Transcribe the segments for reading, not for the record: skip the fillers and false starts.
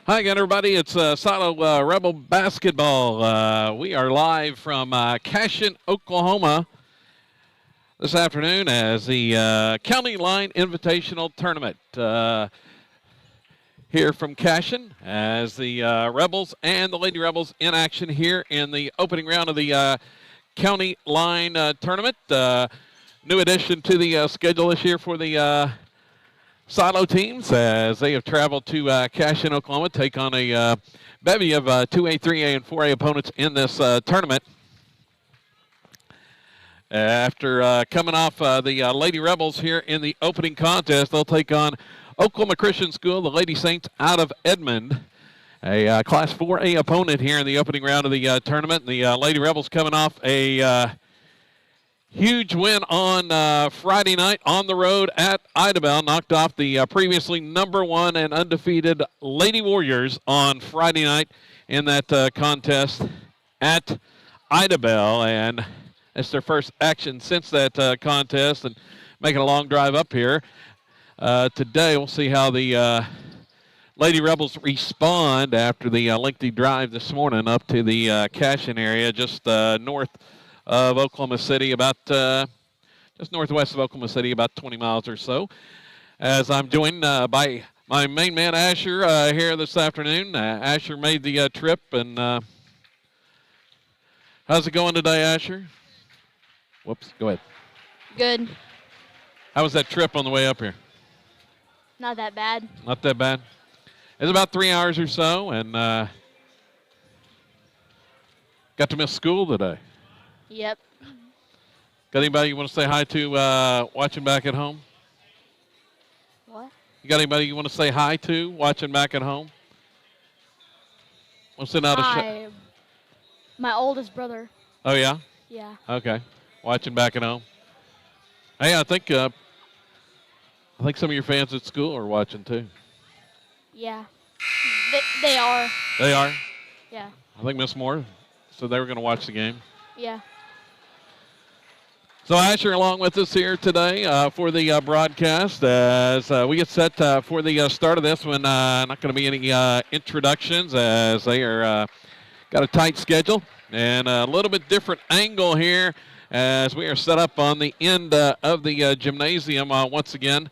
Hi again, everybody. It's Silo Rebel Basketball. We are live from Cashion, Oklahoma this afternoon as the County Line Invitational Tournament here from Cashion as the Rebels and the Lady Rebels in action here in the opening round of the County Line Tournament. New addition to the schedule this year for the Silo teams as they have traveled to Cashion, Oklahoma, take on a bevy of 2A, 3A, and 4A opponents in this tournament. After coming off the Lady Rebels here in the opening contest, they'll take on Oklahoma Christian School, the Lady Saints out of Edmond, a Class 4A opponent here in the opening round of the tournament. The Lady Rebels coming off a huge win on Friday night on the road at Idabel. Knocked off the previously #1 and undefeated Lady Warriors on Friday night in that contest at Idabel. And it's their first action since that contest and making a long drive up here. Today we'll see how the Lady Rebels respond after the lengthy drive this morning up to the Cashion area just north of Oklahoma City, about just northwest of Oklahoma City, about 20 miles or so. As I'm joined by my main man, Asher, here this afternoon. Asher made the trip, and how's it going today, Asher? Whoops, go ahead. Good. How was that trip on the way up here? Not that bad. Not that bad. It's about 3 hours or so, and got to miss school today. Yep. Got anybody you want to say hi to watching back at home? What? You got anybody you want to say hi to watching back at home? Want to send out a my oldest brother. Oh, yeah? Yeah. Okay. Watching back at home. Hey, I think some of your fans at school are watching too. Yeah. They are. They are? Yeah. I think Miss Moore said they were going to watch the game. Yeah. So Asher along with us here today for the broadcast as we get set for the start of this one. Not going to be any introductions as they are got a tight schedule and a little bit different angle here as we are set up on the end of the gymnasium once again.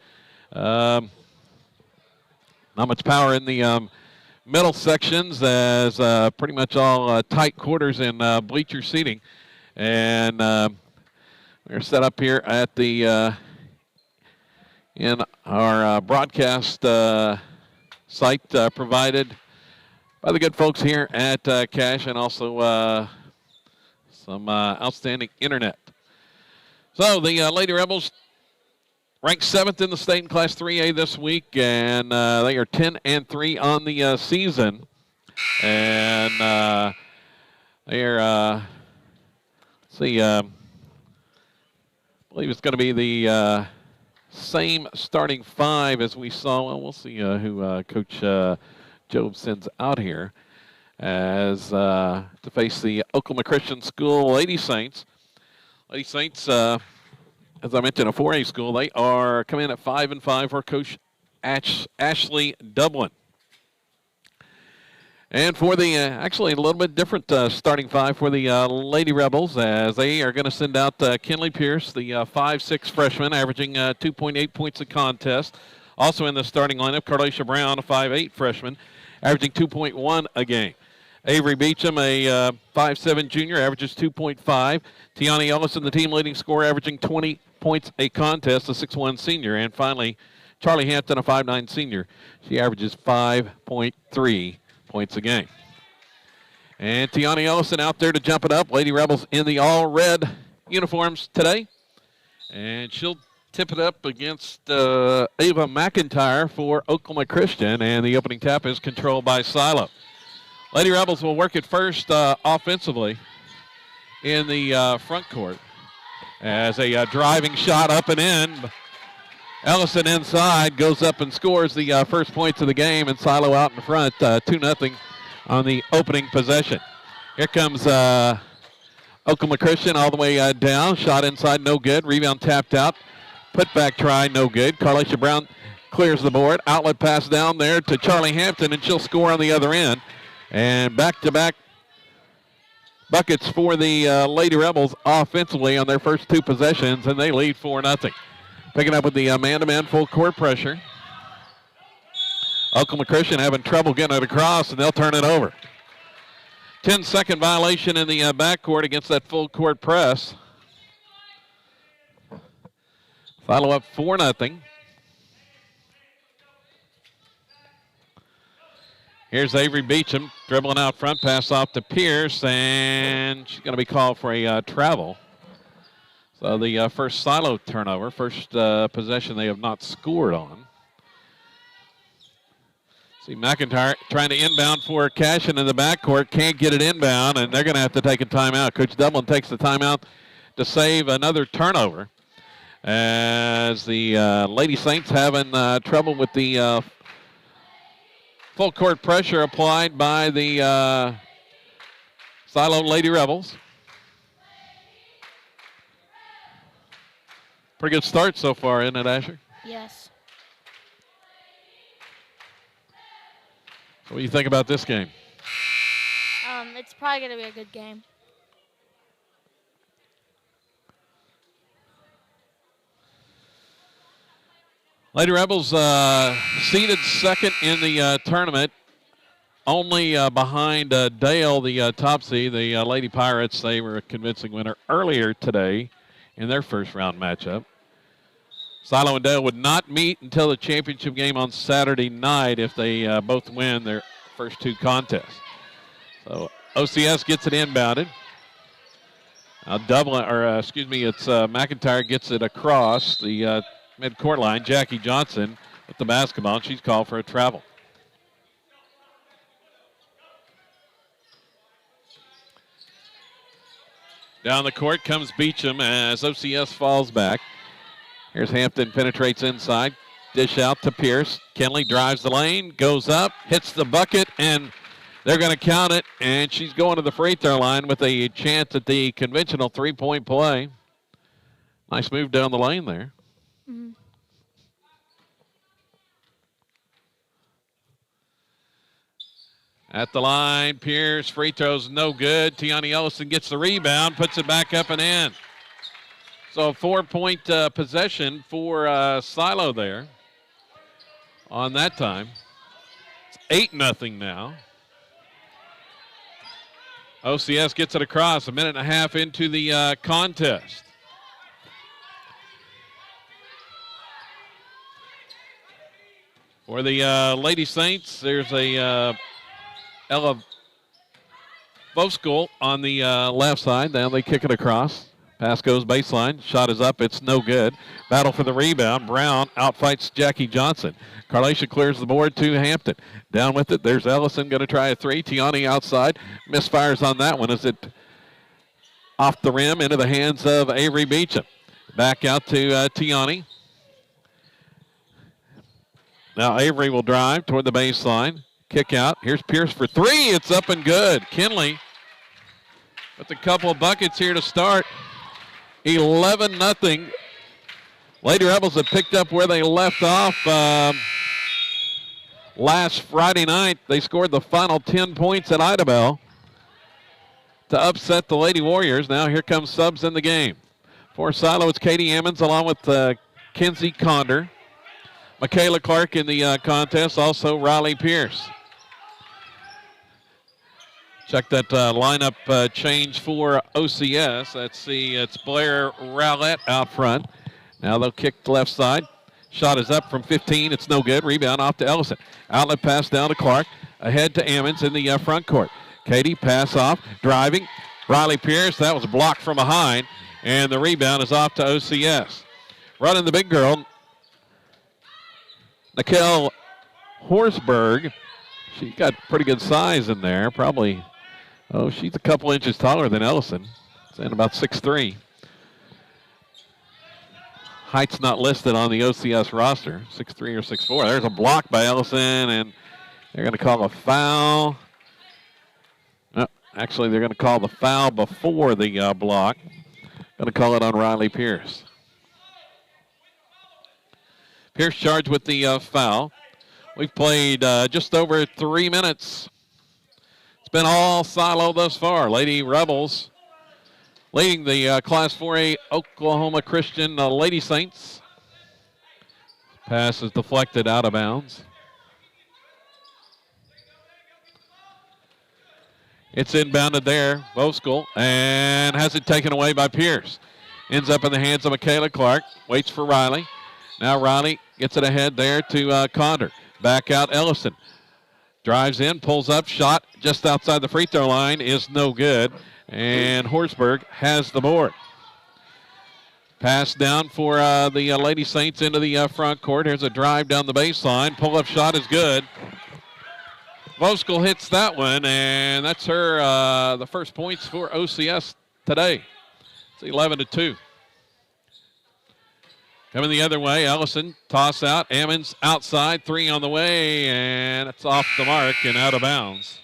Not much power in the middle sections as pretty much all tight quarters and bleacher seating. And we're set up here at the in our broadcast site provided by the good folks here at Cash, and also some outstanding internet. So the Lady Rebels ranked 7th in the state in Class 3A this week, and they are 10-3 on the season. And they are I believe it's going to be the same starting 5 as we saw. Well, we'll see who Coach Job sends out here as to face the Oklahoma Christian School Lady Saints. Lady Saints, as I mentioned, a 4A school. They are coming in at 5-5 for Coach Ashley Dublin. And for the, actually a little bit different starting 5 for the Lady Rebels as they are going to send out Kinley Pierce, the 5'6" freshman, averaging 2.8 points a contest. Also in the starting lineup, Carlisha Brown, a 5'8" freshman, averaging 2.1 a game. Avery Beecham, a 5'7" junior, averages 2.5. Tiani Ellison, the team leading scorer, averaging 20 points a contest, a 6'1" senior. And finally, Charlie Hampton, a 5'9" senior. She averages 5.3 points a game. And Tiani Ellison out there to jump it up. Lady Rebels in the all-red uniforms today. And she'll tip it up against Ava McIntyre for Oklahoma Christian. And the opening tap is controlled by Silo. Lady Rebels will work it first offensively in the front court. As a driving shot up and in. Ellison inside, goes up and scores the first points of the game, and Silo out in front, 2-0 on the opening possession. Here comes Oklahoma Christian all the way down. Shot inside, no good. Rebound tapped out. Put back try, no good. Carlisha Brown clears the board. Outlet pass down there to Charlie Hampton, and she'll score on the other end. And back-to-back buckets for the Lady Rebels offensively on their first two possessions, and they lead 4-0. Picking up with the man-to-man full court pressure. Oklahoma Christian having trouble getting it across, and they'll turn it over. 10-second violation in the backcourt against that full court press. Follow up 4-0. Here's Avery Beecham dribbling out front, pass off to Pierce, and she's going to be called for a travel. So the first Silo turnover, first possession they have not scored on. See McIntyre trying to inbound for Cashin in the backcourt, can't get it inbound, and they're going to have to take a timeout. Coach Dublin takes the timeout to save another turnover, as the Lady Saints having trouble with the full court pressure applied by the Silo Lady Rebels. Pretty good start so far, isn't it, Asher? Yes. What do you think about this game? It's probably going to be a good game. Lady Rebels seeded second in the tournament, only behind Dale, the top seed. The Lady Pirates, they were a convincing winner earlier today in their first round matchup. Silo and Dale would not meet until the championship game on Saturday night if they both win their first two contests. So OCS gets it inbounded. It's McIntyre gets it across the mid-court line. Jackie Johnson with the basketball, and she's called for a travel. Down the court comes Beecham as OCS falls back. Here's Hampton, penetrates inside. Dish out to Pierce. Kenley drives the lane, goes up, hits the bucket, and they're going to count it. And she's going to the free throw line with a chance at the conventional three-point play. Nice move down the lane there. Mm-hmm. At the line, Pierce, free throws no good. Tiani Ellison gets the rebound, puts it back up and in. So a 4-point possession for Silo there on that time. It's 8-0 now. OCS gets it across, a minute and a half into the contest. For the Lady Saints, there's a Ella Voskuhl on the left side. Now they kick it across. Pass goes baseline. Shot is up. It's no good. Battle for the rebound. Brown outfights Jackie Johnson. Carlatia clears the board to Hampton. Down with it. There's Ellison going to try a three. Tiani outside. Misfires on that one. Is it off the rim into the hands of Avery Beecham. Back out to Tiani. Now Avery will drive toward the baseline. Kick out. Here's Pierce for three. It's up and good. Kinley with a couple of buckets here to start. 11-0. Lady Rebels have picked up where they left off last Friday night. They scored the final 10 points at Idabel to upset the Lady Warriors. Now here comes subs in the game. For Silo, it's Katie Emmons along with Kinsey Condor. Michaela Clark in the contest, also Riley Pierce. Check that lineup change for OCS. Let's see, it's Blair Rowlett out front. Now they'll kick the left side. Shot is up from 15. It's no good. Rebound off to Ellison. Outlet pass down to Clark. Ahead to Emmons in the front court. Katie, pass off, driving. Riley Pierce, that was blocked from behind. And the rebound is off to OCS. Running the big girl, Nikel Horsberg. She got pretty good size in there. Probably, she's a couple inches taller than Ellison. She's about 6'3". Height's not listed on the OCS roster, 6'3" or 6'4". There's a block by Ellison, and they're going to call a foul. Actually, they're going to call the foul before the block. Going to call it on Riley Pierce. Pierce charged with the foul. We've played just over 3 minutes. It's been all Silo thus far. Lady Rebels leading the Class 4A Oklahoma Christian Lady Saints. Pass is deflected out of bounds. It's inbounded there, Voskuhl, and has it taken away by Pierce. Ends up in the hands of Michaela Clark. Waits for Riley. Now Riley gets it ahead there to Condor. Back out Ellison. Drives in, pulls up, shot just outside the free throw line is no good. And Horsburgh has the board. Pass down for the Lady Saints into the front court. Here's a drive down the baseline. Pull-up shot is good. Voskuhl hits that one, and that's her the first points for OCS today. It's 11-2. Coming the other way, Ellison, toss out. Ammons outside, 3 on the way, and it's off the mark and out of bounds.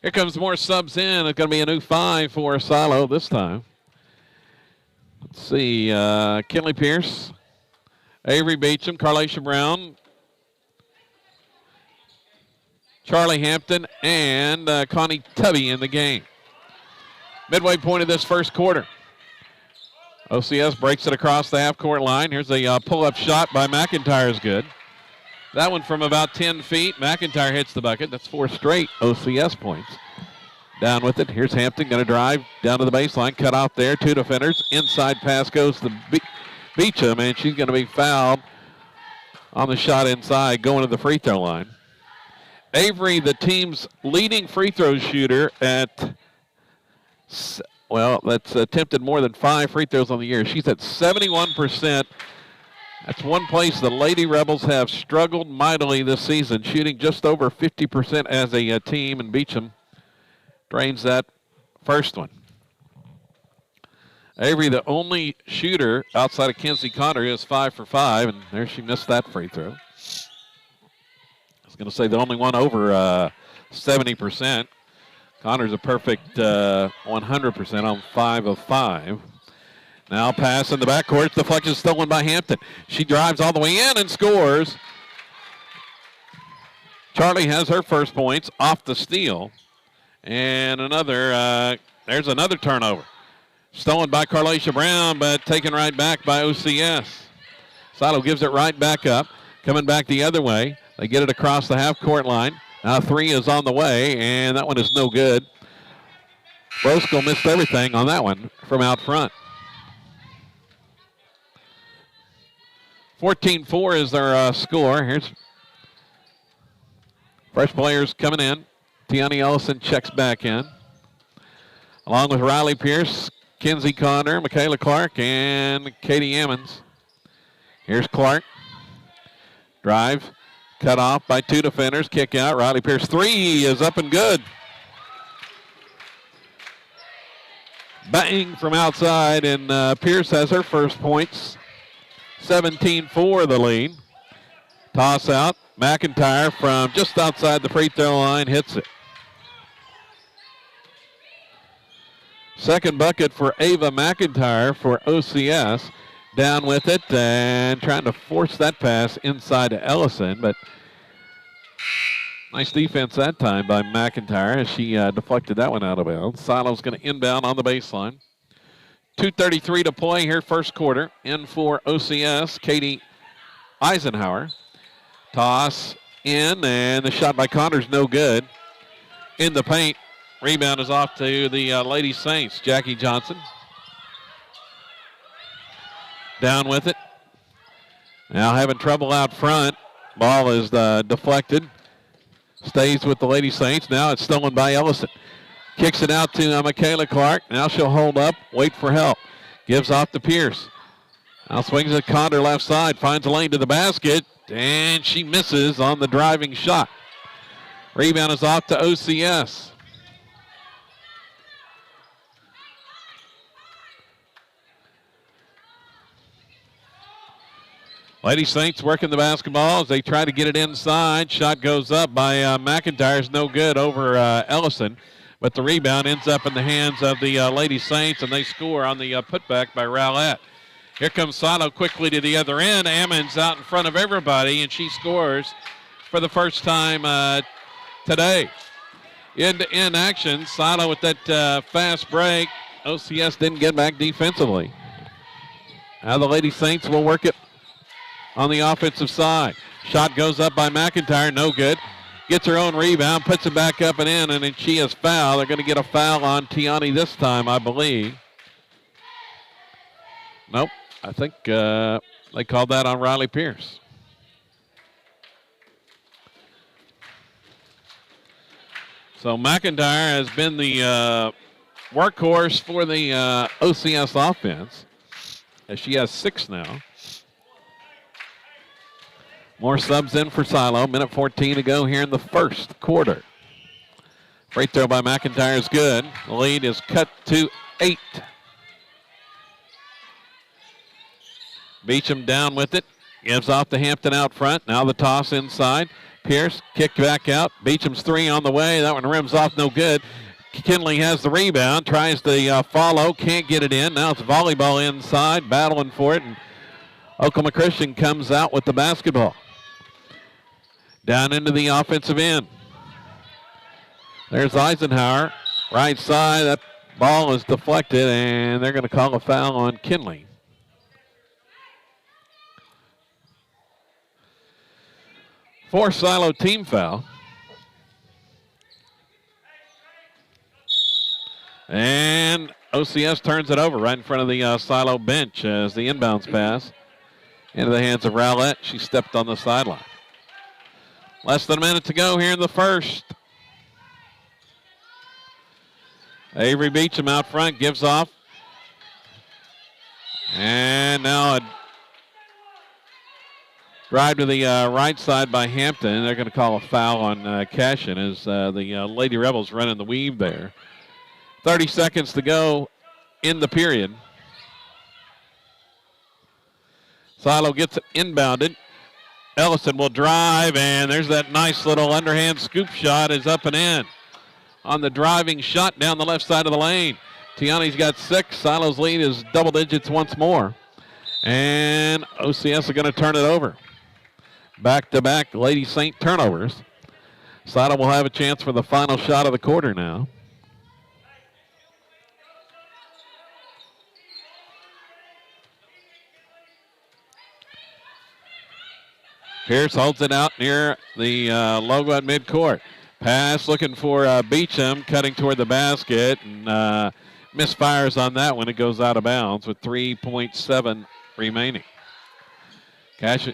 Here comes more subs in. It's going to be a new 5 for Silo this time. Let's see, Kinley Pierce, Avery Beecham, Carlacia Brown, Charlie Hampton, and Connie Tubby in the game. Midway point of this first quarter. OCS breaks it across the half-court line. Here's a pull-up shot by McIntyre is good. That one from about 10 feet. McIntyre hits the bucket. That's 4 straight OCS points. Down with it. Here's Hampton going to drive down to the baseline. Cut off there. 2 defenders. Inside pass goes to Beecham, and she's going to be fouled on the shot inside going to the free throw line. Avery, the team's leading free throw shooter at, well, that's attempted more than 5 free throws on the year. She's at 71%. That's one place the Lady Rebels have struggled mightily this season, shooting just over 50% as a team, and Beecham drains that first one. Avery, the only shooter outside of Kenzie Connor, is 5 for 5, and there she missed that free throw. I was going to say the only one over 70%. Connor's a perfect 100% on 5 of 5. Now pass in the backcourt. Deflection stolen by Hampton. She drives all the way in and scores. Charlie has her first points off the steal. And there's another turnover. Stolen by Carlacia Brown, but taken right back by OCS. Silo gives it right back up. Coming back the other way. They get it across the half-court line. Now 3 is on the way, and that one is no good. Voskuhl missed everything on that one from out front. 14-4 is their score. Here's fresh players coming in. Tiani Ellison checks back in. Along with Riley Pierce, Kenzie Connor, Michaela Clark, and Katie Ammons. Here's Clark. Drive. Cut off by 2 defenders. Kick out. Riley Pierce 3 is up and good. Bang from outside, and Pierce has her first points. 17-4 the lead. Toss out. McIntyre from just outside the free throw line hits it. Second bucket for Ava McIntyre for OCS. Down with it and trying to force that pass inside to Ellison, but nice defense that time by McIntyre as she deflected that one out of bounds. Silo's going to inbound on the baseline. 2:33 to play here, first quarter. In for OCS, Katie Eisenhower. Toss in, and the shot by Connor's no good. In the paint, rebound is off to the Lady Saints, Jackie Johnson. Down with it. Now having trouble out front. Ball is deflected. Stays with the Lady Saints. Now it's stolen by Ellison. Kicks it out to Michaela Clark. Now she'll hold up, wait for help. Gives off to Pierce. Now swings it Condor left side. Finds a lane to the basket. And she misses on the driving shot. Rebound is off to OCS. Lady Saints working the basketball as they try to get it inside. Shot goes up by McIntyre. It's no good over Ellison. But the rebound ends up in the hands of the Lady Saints, and they score on the putback by Rowlett. Here comes Silo quickly to the other end. Ammons out in front of everybody, and she scores for the first time today. End-to-end action. Silo with that fast break. OCS didn't get back defensively. Now the Lady Saints will work it on the offensive side. Shot goes up by McIntyre, no good. Gets her own rebound, puts it back up and in, and then she is fouled. They're going to get a foul on Tiani this time, I believe. Nope, I think they called that on Riley Pierce. So McIntyre has been the workhorse for the OCS offense, as she has 6 now. More subs in for Silo. Minute 14 to go here in the first quarter. Free throw by McIntyre is good. The lead is cut to 8. Beecham down with it. Gives off to Hampton out front. Now the toss inside. Pierce kicked back out. Beecham's 3 on the way. That one rims off, no good. Kinley has the rebound. Tries to follow. Can't get it in. Now it's volleyball inside. Battling for it. And Oklahoma Christian comes out with the basketball. Down into the offensive end. There's Eisenhower. Right side. That ball is deflected, and they're going to call a foul on Kinley. Fourth Silo team foul. And OCS turns it over right in front of the Silo bench as the inbounds pass into the hands of Rowlett. She stepped on the sideline. Less than a minute to go here in the first. Avery Beecham out front, gives off. And now a drive to the right side by Hampton. They're going to call a foul on Cashin as the Lady Rebels running the weave there. 30 seconds to go in the period. Silo gets it inbounded. Ellison will drive, and there's that nice little underhand scoop shot is up and in. On the driving shot down the left side of the lane. Tiani's got 6. Silo's lead is double digits once more. And OCS are going to turn it over. Back-to-back Lady Saint turnovers. Silo will have a chance for the final shot of the quarter now. Pierce holds it out near the logo at midcourt. Pass looking for Beecham, cutting toward the basket, and misfires on that one. It goes out of bounds with 3.7 remaining. OCS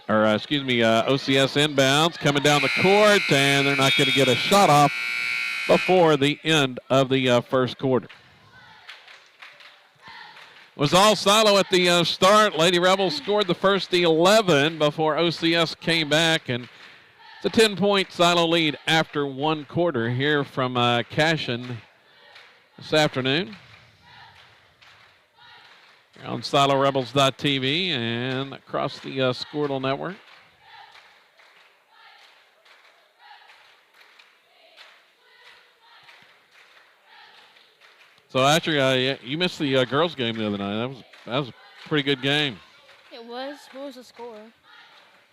inbounds coming down the court, and they're not going to get a shot off before the end of the first quarter. Was all Silo at the start. Lady Rebels scored the first 11 before OCS came back, and it's a 10-point Silo lead after one quarter here from Cashin this afternoon. Here on SiloRebels.tv and across the Squirtle Network. So, Asher, you missed the girls' game the other night. That was a pretty good game. It was. What was the score?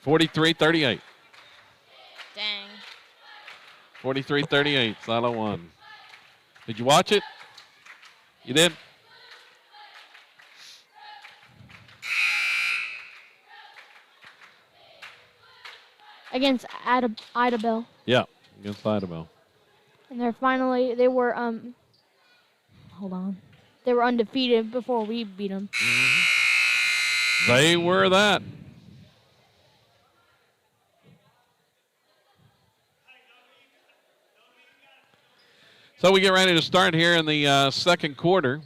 43-38. Dang. 43-38. Silo won. Did you watch it? You did? Against Idabel. Yeah, against Idabel. And they were hold on. They were undefeated before we beat them. Mm-hmm. They were that. So we get ready to start here in the second quarter.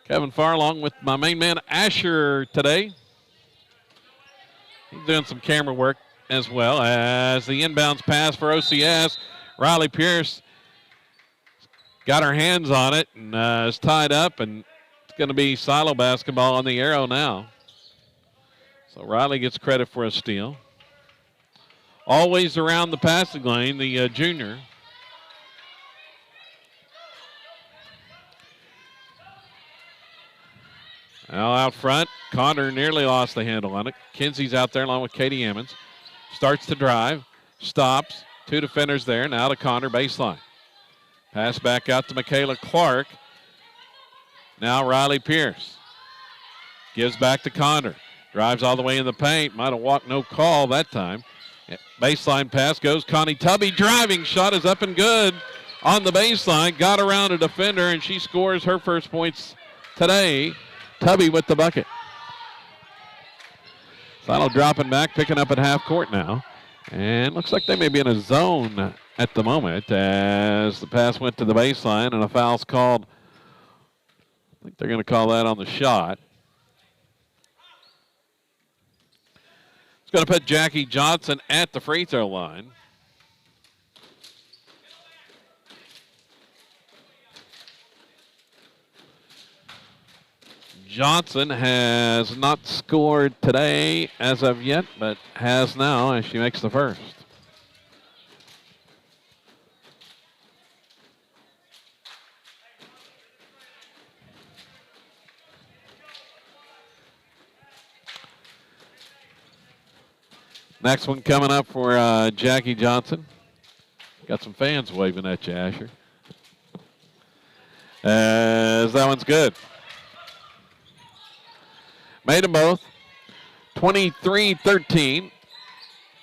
Kevin Farlong with my main man Asher today. He's doing some camera work as well as the inbounds pass for OCS. Riley Pierce got her hands on it and is tied up, and it's going to be Silo basketball on the arrow now. So Riley gets credit for a steal. Always around the passing lane, the junior. Now out front, Connor nearly lost the handle on it. Kinsey's out there along with Katie Emmons. Starts to drive, stops. 2 defenders there. Now to Connor, baseline. Pass back out to Michaela Clark. Now Riley Pierce. Gives back to Connor. Drives all the way in the paint. Might have walked, no call that time. Baseline pass goes Connie Tubby. Driving shot is up and good on the baseline. Got around a defender, and she scores her first points today. Tubby with the bucket. Silo dropping back, picking up at half court now. And looks like they may be in a zone at the moment as the pass went to the baseline and a foul's called. I think they're going to call that on the shot. It's going to put Jackie Johnson at the free throw line. Johnson has not scored today as of yet, but has now as she makes the first. Next one coming up for Jackie Johnson. Got some fans waving at you, Asher. As that one's good. Made them both. 23-13.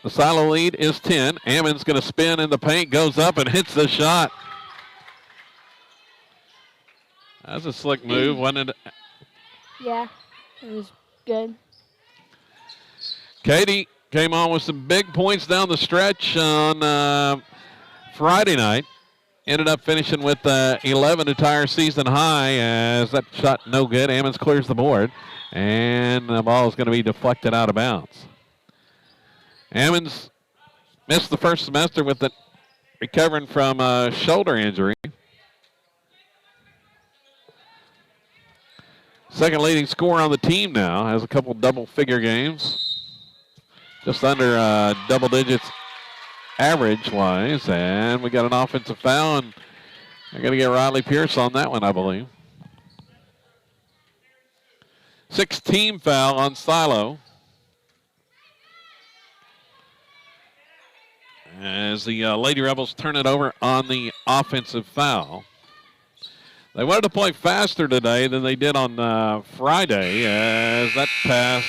The Silo lead is 10. Ammon's going to spin in the paint, goes up and hits the shot. That's a slick move, wasn't it? Yeah, it was good. Katie came on with some big points down the stretch on Friday night. Ended up finishing with 11 to tie her season high as that shot no good. Ammons clears the board. And the ball is going to be deflected out of bounds. Ammons missed the first semester with it recovering from a shoulder injury. Second leading scorer on the team now. Has a couple double-figure games. Just under double digits average-wise. And we got an offensive foul, and they're going to get Riley Pierce on that one, I believe. 6-team foul on Silo. As the Lady Rebels turn it over on the offensive foul. They wanted to play faster today than they did on Friday as that pass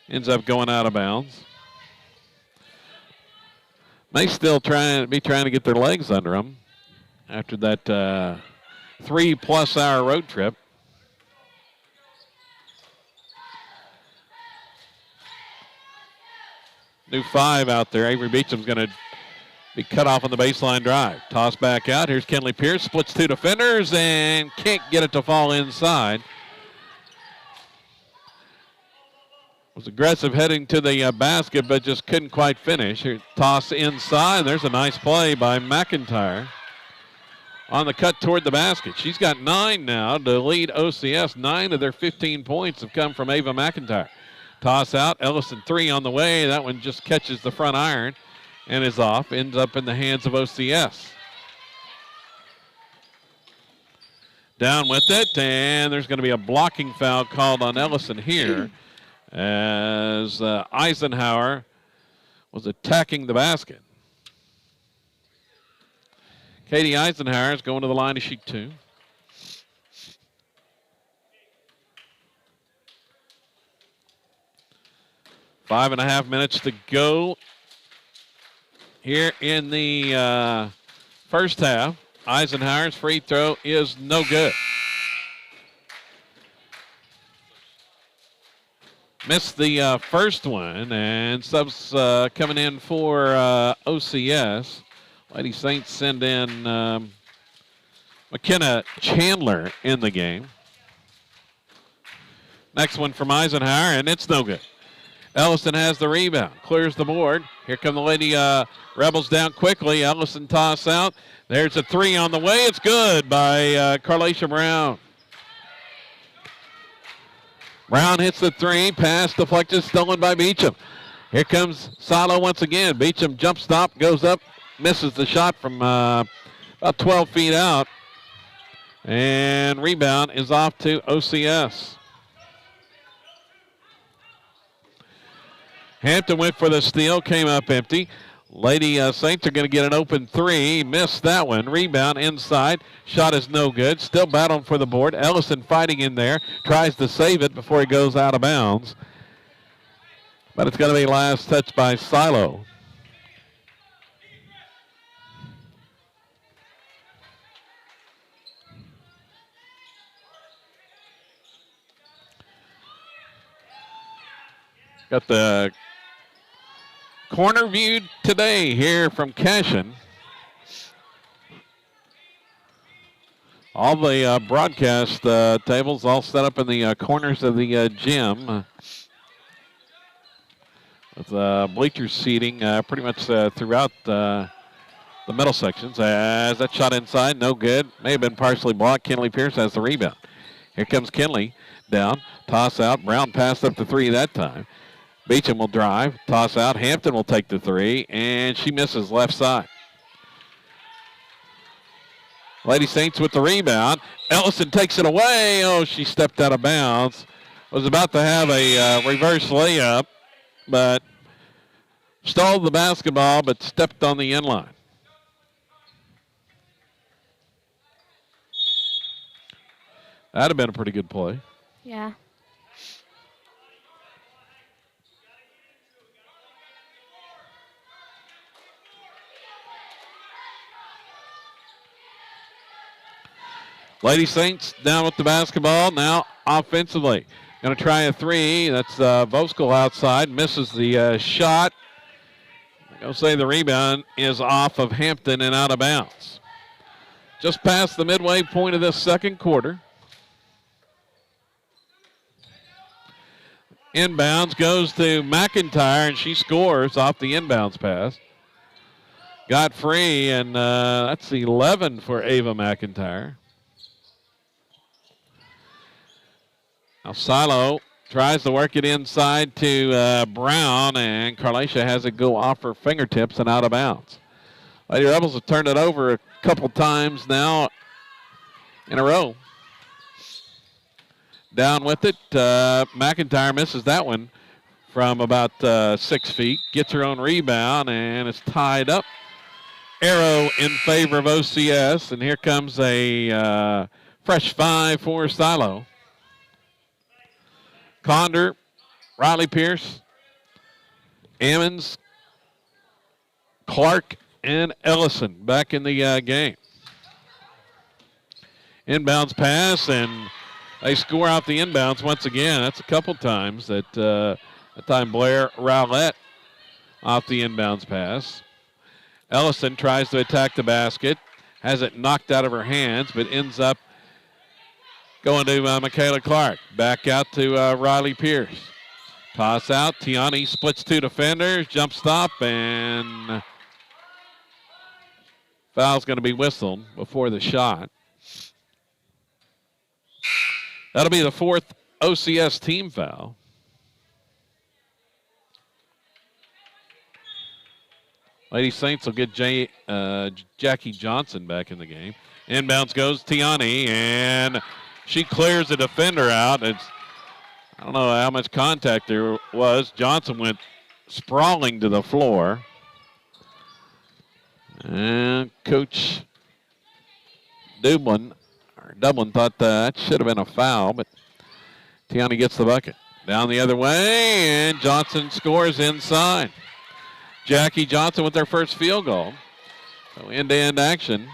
ends up going out of bounds. May still be trying to get their legs under them after that 3+ hour road trip. New 5 out there. Avery Beecham's going to be cut off on the baseline drive. Toss back out. Here's Kenley Pierce. Splits 2 defenders and can't get it to fall inside. Was aggressive heading to the basket, but just couldn't quite finish. Here, toss inside. There's a nice play by McIntyre on the cut toward the basket. She's got 9 now to lead OCS. 9 of their 15 points have come from Ava McIntyre. Toss out, Ellison 3 on the way. That one just catches the front iron and is off. Ends up in the hands of OCS. Down with it, and there's going to be a blocking foul called on Ellison here as Eisenhower was attacking the basket. Katie Eisenhower is going to the line to shoot 2. Five and a half minutes to go here in the first half. Eisenhower's free throw is no good. Missed the first one, and subs coming in for OCS. Lady Saints send in McKenna Chandler in the game. Next one from Eisenhower, and it's no good. Ellison has the rebound, clears the board. Here come the Lady Rebels down quickly. Ellison toss out. There's a 3 on the way. It's good by Carlacia Brown. Brown hits the 3. Pass deflected, stolen by Beecham. Here comes Silo once again. Beecham jump stop, goes up, misses the shot from about 12 feet out. And rebound is off to OCS. Hampton went for the steal, came up empty. Lady Saints are going to get an open three. Missed that one. Rebound inside. Shot is no good. Still battling for the board. Ellison fighting in there. Tries to save it before he goes out of bounds. But it's going to be last touch by Silo. Got the corner view today here from Cashin. All the broadcast tables all set up in the corners of the gym with bleacher seating pretty much throughout the middle sections. As that shot inside, no good. May have been partially blocked. Kinley Pierce has the rebound. Here comes Kinley down, toss out. Brown passed up the three that time. Beecham will drive, toss out. Hampton will take the three, and she misses left side. Lady Saints with the rebound. Ellison takes it away. Oh, she stepped out of bounds. Was about to have a reverse layup, but stalled the basketball, but stepped on the end line. That'd have been a pretty good play. Yeah. Lady Saints down with the basketball. Now offensively. Going to try a three. That's Voskuhl outside. Misses the shot. I'm going to say the rebound is off of Hampton and out of bounds. Just past the midway point of this second quarter. Inbounds goes to McIntyre, and she scores off the inbounds pass. Got free, and that's 11 for Ava McIntyre. Now Silo tries to work it inside to Brown, and Carlatia has it go off her fingertips and out of bounds. Lady Rebels have turned it over a couple times now in a row. Down with it. McIntyre misses that one from about 6 feet. Gets her own rebound, and it's tied up. Arrow in favor of OCS, and here comes a fresh five for Silo. Condor, Riley Pierce, Ammons, Clark, and Ellison back in the game. Inbounds pass, and they score out the inbounds once again. That's a couple times that time Blair Rowlett off the inbounds pass. Ellison tries to attack the basket, has it knocked out of her hands, but ends up going to Michaela Clark. Back out to Riley Pierce. Toss out. Tiani splits two defenders. Jump stop, and foul's going to be whistled before the shot. That'll be the fourth OCS team foul. Lady Saints will get Jackie Johnson back in the game. Inbounds goes Tiani, and she clears the defender out. I don't know how much contact there was. Johnson went sprawling to the floor. And Coach Dublin thought that should have been a foul, but Tiani gets the bucket. Down the other way, and Johnson scores inside. Jackie Johnson with their first field goal. So end-to-end action.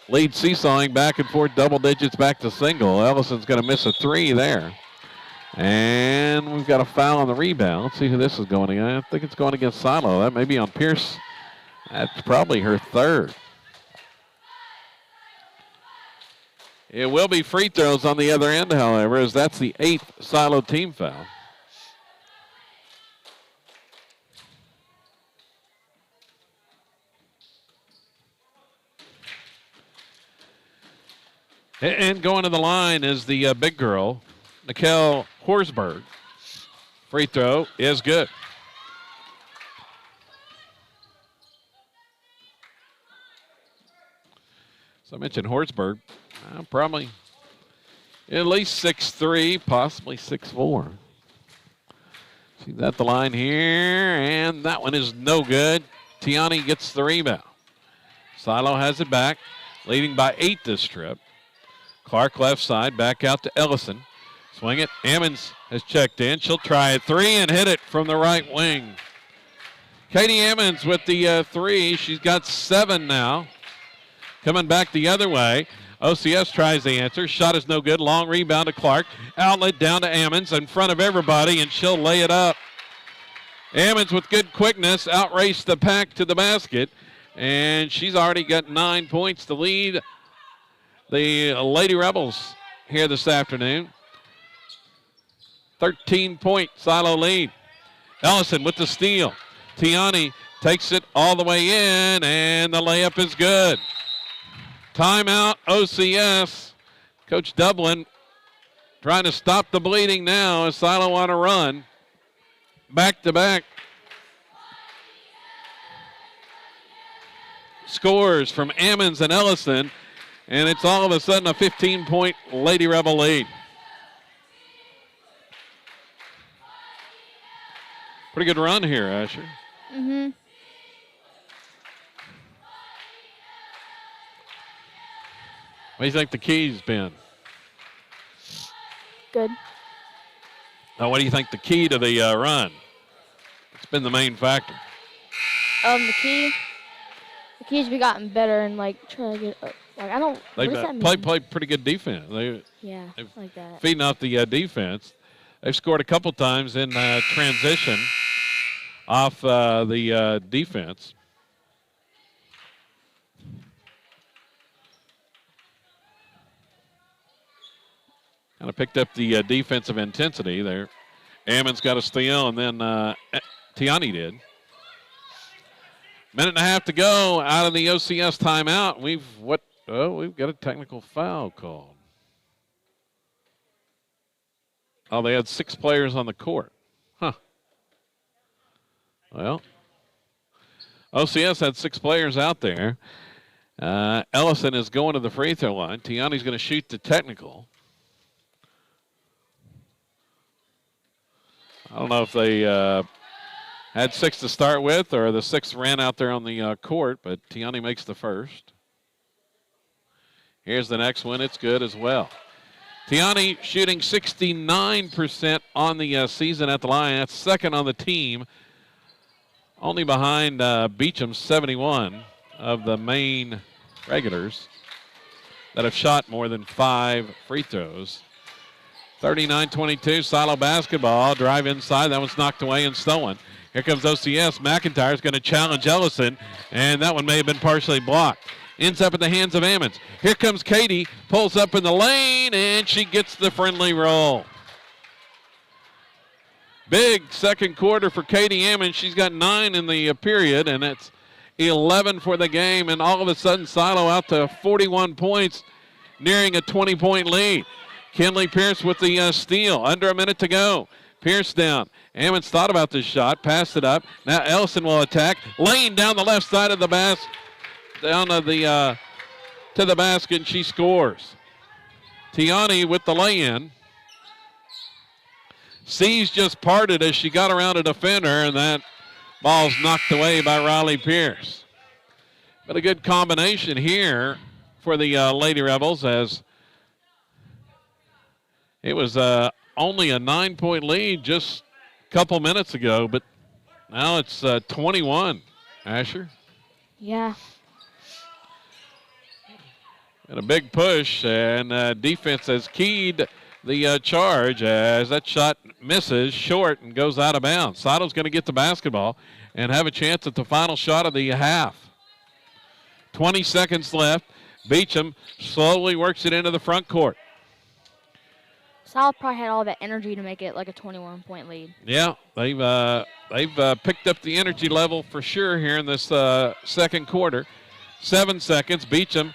Lead seesawing back and forth, double digits back to single. Ellison's going to miss a three there. And we've got a foul on the rebound. Let's see who this is going against. I think it's going against Silo. That may be on Pierce. That's probably her third. It will be free throws on the other end, however, as that's the 8th Silo team foul. And going to the line is the big girl, Nicole Horsberg. Free throw is good. So I mentioned Horsberg, probably at least 6'3", possibly 6'4". She's at the line here, and that one is no good. Tiani gets the rebound. Silo has it back, leading by 8 this trip. Clark left side, back out to Ellison. Swing it. Ammons has checked in. She'll try a 3 and hit it from the right wing. Katie Ammons with the 3. She's got 7 now. Coming back the other way. OCS tries the answer. Shot is no good. Long rebound to Clark. Outlet down to Ammons in front of everybody, and she'll lay it up. Ammons with good quickness outraced the pack to the basket, and she's already got 9 points to lead the Lady Rebels here this afternoon. 13-point Silo lead. Ellison with the steal. Tiani takes it all the way in, and the layup is good. Timeout, OCS. Coach Dublin trying to stop the bleeding now as Silo on a run. Back-to-back scores from Ammons and Ellison, and it's all of a sudden a 15-point Lady Rebel lead. Pretty good run here, Asher. Mm-hmm. What do you think the key's been? Good. Now, what do you think the key to the run? It's been the main factor. The keys we gotten better and like trying to get I don't. They what does that mean? play pretty good defense. They've Like that. feeding off the defense. They've scored a couple times in transition off the defense. Kind of picked up the defensive intensity there. Ammons got a steal, and then Tiani did. Minute and a half to go out of the OCS timeout. We've got a technical foul called. Oh, they had 6 players on the court. Huh. Well, OCS had 6 players out there. Ellison is going to the free throw line. Tiani's going to shoot the technical. I don't know if they had 6 to start with or the 6 ran out there on the court, but Tiani makes the first. Here's the next one. It's good as well. Tiani shooting 69% on the season at the line. That's second on the team. Only behind Beecham's 71 of the main regulars that have shot more than 5 free throws. 39-22, Silo basketball. Drive inside. That one's knocked away and stolen. Here comes OCS. McIntyre's going to challenge Ellison, and that one may have been partially blocked. Ends up in the hands of Ammons. Here comes Katie. Pulls up in the lane, and she gets the friendly roll. Big second quarter for Katie Ammons. She's got 9 in the period, and it's 11 for the game. And all of a sudden, Silo out to 41 points, nearing a 20-point lead. Kinley Pierce with the steal. Under a minute to go. Pierce down. Ammons thought about this shot, passed it up. Now Ellison will attack. Lane down the left side of the basket, down to the basket, and she scores. Tiani with the lay-in. Seas just parted as she got around a defender, and that ball's knocked away by Riley Pierce. But a good combination here for the Lady Rebels, as it was only a 9-point lead just a couple minutes ago, but now it's 21. Asher? Yeah. And a big push, and defense has keyed the charge as that shot misses short and goes out of bounds. Silo's going to get the basketball and have a chance at the final shot of the half. 20 seconds left. Beecham slowly works it into the front court. Silo probably had all that energy to make it like a 21-point lead. Yeah, they've picked up the energy level for sure here in this second quarter. 7 seconds. Beecham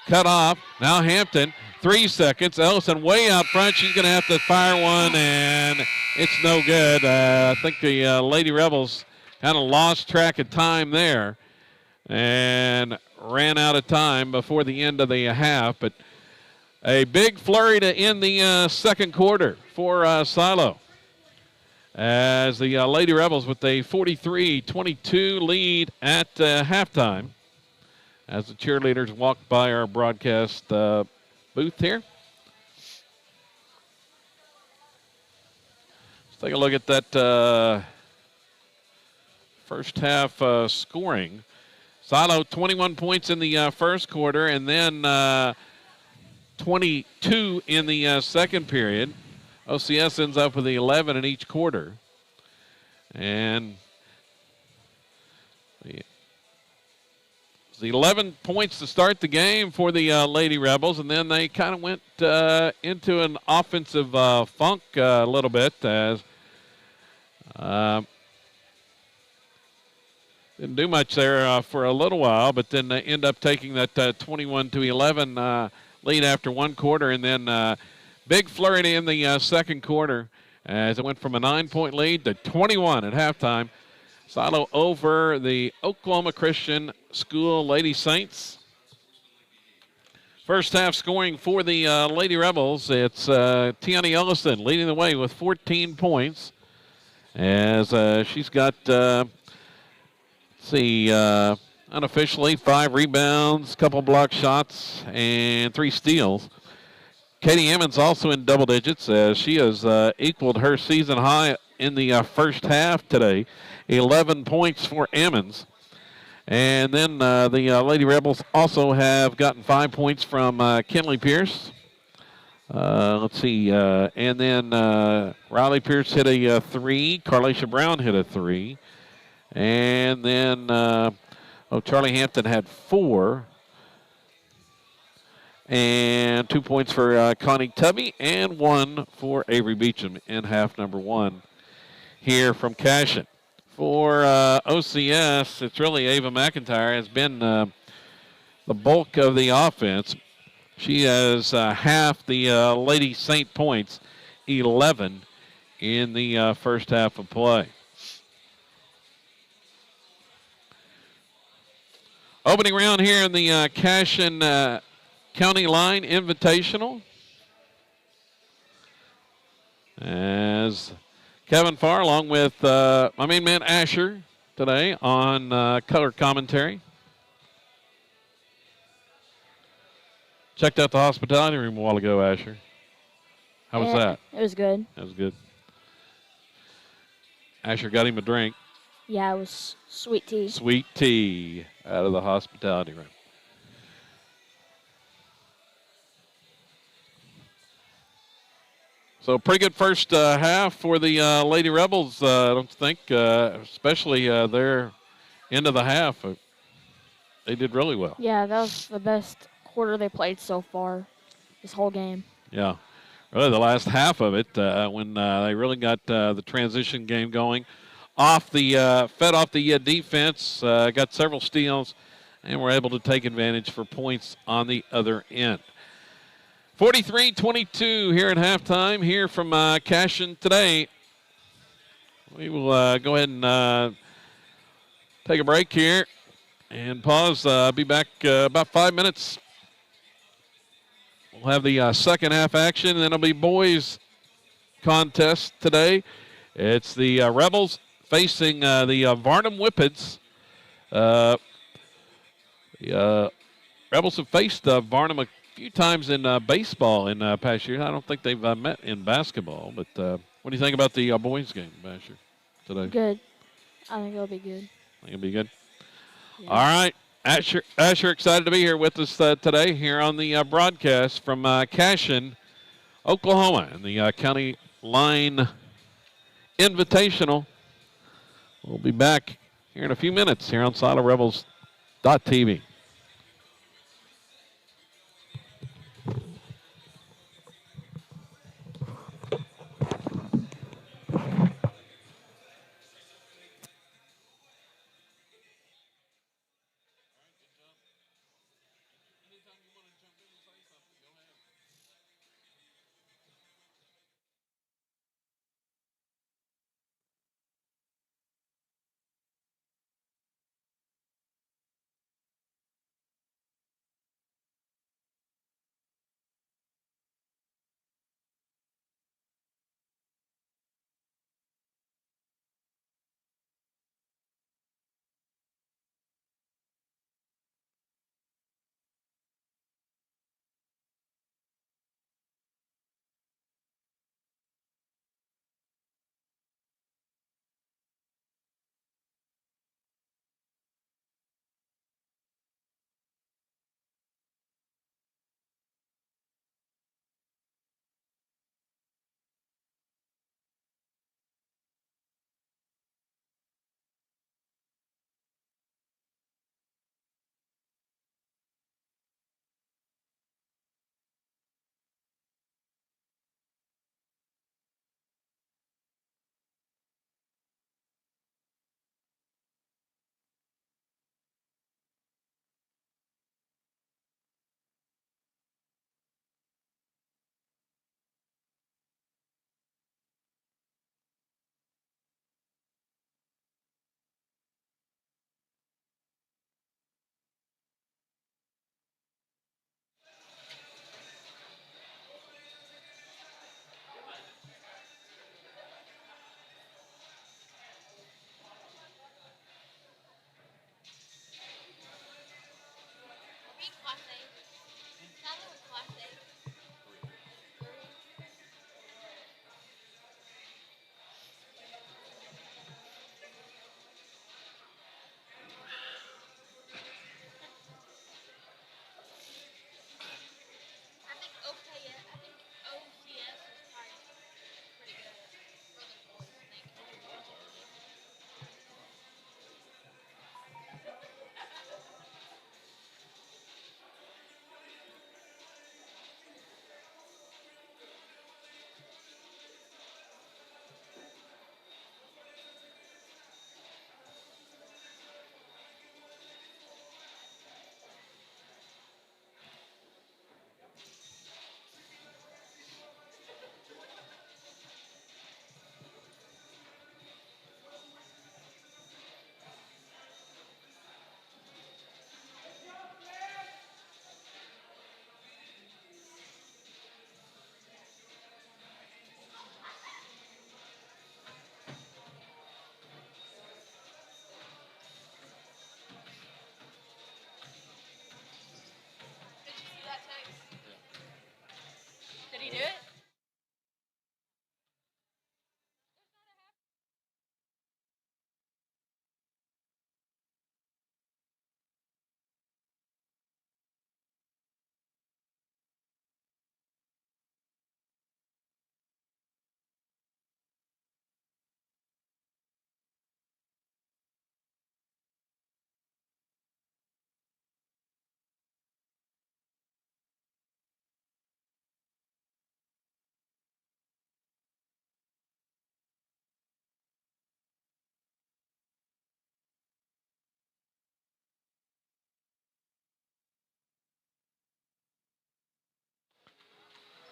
cut off. Now Hampton. 3 seconds. Ellison way out front. She's going to have to fire one, and it's no good. I think the Lady Rebels kind of lost track of time there and ran out of time before the end of the half. But a big flurry to end the second quarter for Silo. as the Lady Rebels with a 43-22 lead at halftime. As the cheerleaders walk by our broadcast booth here. Let's take a look at that first half scoring. Silo 21 points in the first quarter, and then 22 in the second period. OCS ends up with 11 in each quarter. And the 11 points to start the game for the Lady Rebels, and then they kind of went into an offensive funk a little bit as didn't do much there for a little while, but then they end up taking that 21-11 lead after one quarter, and then big flurry in the second quarter as it went from a 9-point lead to 21 at halftime. Silo over the Oklahoma Christian School Lady Saints. First half scoring for the Lady Rebels. It's Tiani Ellison leading the way with 14 points as she's got, unofficially 5 rebounds, couple block shots, and 3 steals. Katie Emmons also in double digits as she has equaled her season high in the first half today. 11 points for Emmons. And then the Lady Rebels also have gotten 5 points from Kinley Pierce. And then Riley Pierce hit a 3. Carlacia Brown hit a 3. And then Charlie Hampton had 4. And 2 points for Connie Tubby and 1 for Avery Beecham in half number 1 here from Cashin. For OCS, it's really Ava McIntyre has been the bulk of the offense. She has half the Lady Saint points, 11 in the first half of play. Opening round here in the Cashin County Line Invitational. As Kevin Farr, along with my main man Asher today on color commentary. Checked out the hospitality room a while ago, Asher. How was that? It was good. That was good. Asher got him a drink. Yeah, it was sweet tea. Sweet tea out of the hospitality room. So pretty good first half for the Lady Rebels, I don't think, especially their end of the half. They did really well. Yeah, that was the best quarter they played so far this whole game. Yeah, really the last half of it when they really got the transition game going. Fed off the defense, got several steals, and were able to take advantage for points on the other end. 43-22 here at halftime here from Cashin today. We will go ahead and take a break here and pause. Be back about 5 minutes. We'll have the second half action, and then it'll be boys contest today. It's the Rebels facing the Varnum Whippets. The Rebels have faced Varnum a few times in baseball in past years. I don't think they've met in basketball. But what do you think about the boys game, Basher, today? Good. I think it'll be good. Think it'll be good? Yeah. All right. Asher excited to be here with us today here on the broadcast from Cashin, Oklahoma, and the County Line Invitational. We'll be back here in a few minutes here on SiloRebels.tv.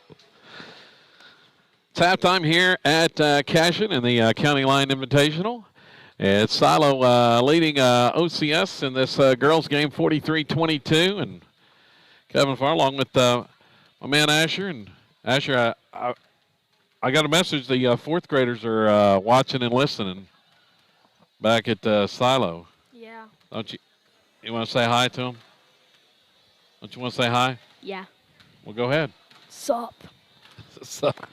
It's halftime here at Cashion in the County Line Invitational. It's Silo leading OCS in this girls game 43-22. And Kevin Farr along with my man Asher. And Asher, I got a message. The fourth graders are watching and listening back at Silo. Yeah. Don't you? You want to say hi to them? Don't you want to say hi? Yeah. Well, go ahead. Sup. Sup.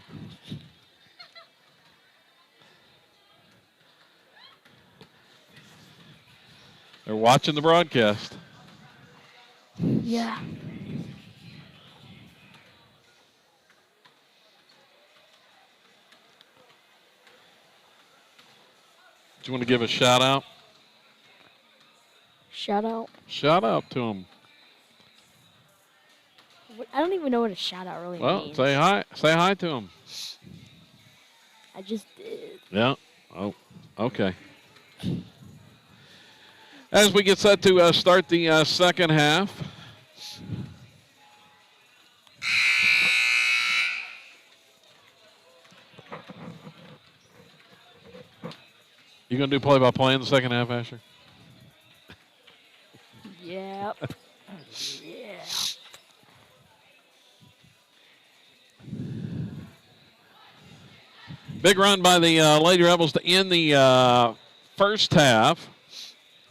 They're watching the broadcast. Yeah. Do you want to give a shout out? Shout out. Shout out to them. I don't even know what a shout out really means. Well, say hi. Say hi to them. I just did. Yeah. Oh, okay. As we get set to start the second half. You going to do play-by-play in the second half, Asher? Yep. Yeah. Big run by the Lady Rebels to end the first half.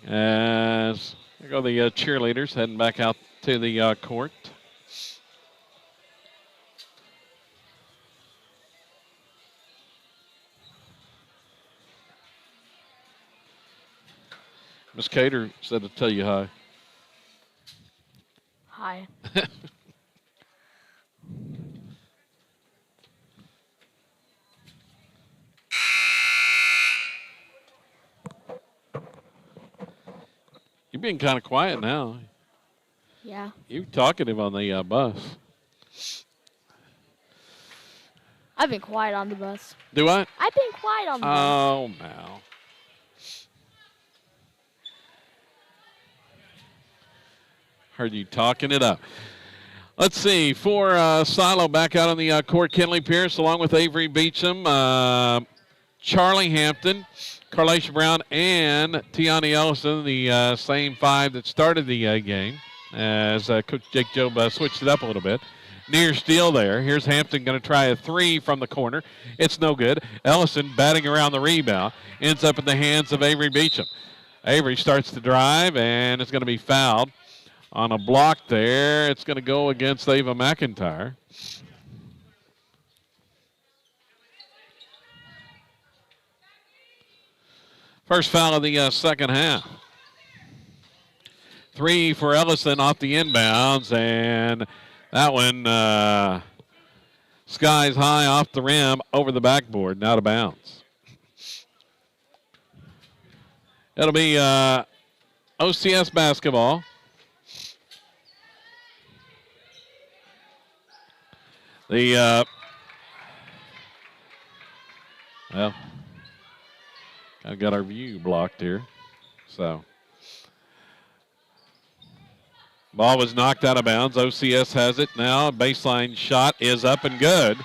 As there go the cheerleaders heading back out to the court. Miss Cater said to tell you hi. Hi. You're being kind of quiet now. Yeah. You're talkative on the bus. I've been quiet on the bus. Do what? I've been quiet on the bus. Oh, no. Heard you talking it up. Let's see. For Silo back out on the court, Kinley Pierce along with Avery Beecham, Charlie Hampton, Carlacia Brown, and Tiani Ellison, the same five that started the game, as Coach Jake Jobe switched it up a little bit. Near steal there. Here's Hampton going to try a three from the corner. It's no good. Ellison batting around the rebound. Ends up in the hands of Avery Beecham. Avery starts to drive, and it's going to be fouled on a block there. It's going to go against Ava McIntyre. First foul of the second half. Three for Ellison off the inbounds, and that one skies high off the rim over the backboard and out of bounds. It'll be OCS basketball. The well, kind of got our view blocked here, so ball was knocked out of bounds. OCS has it now. Baseline shot is up and good.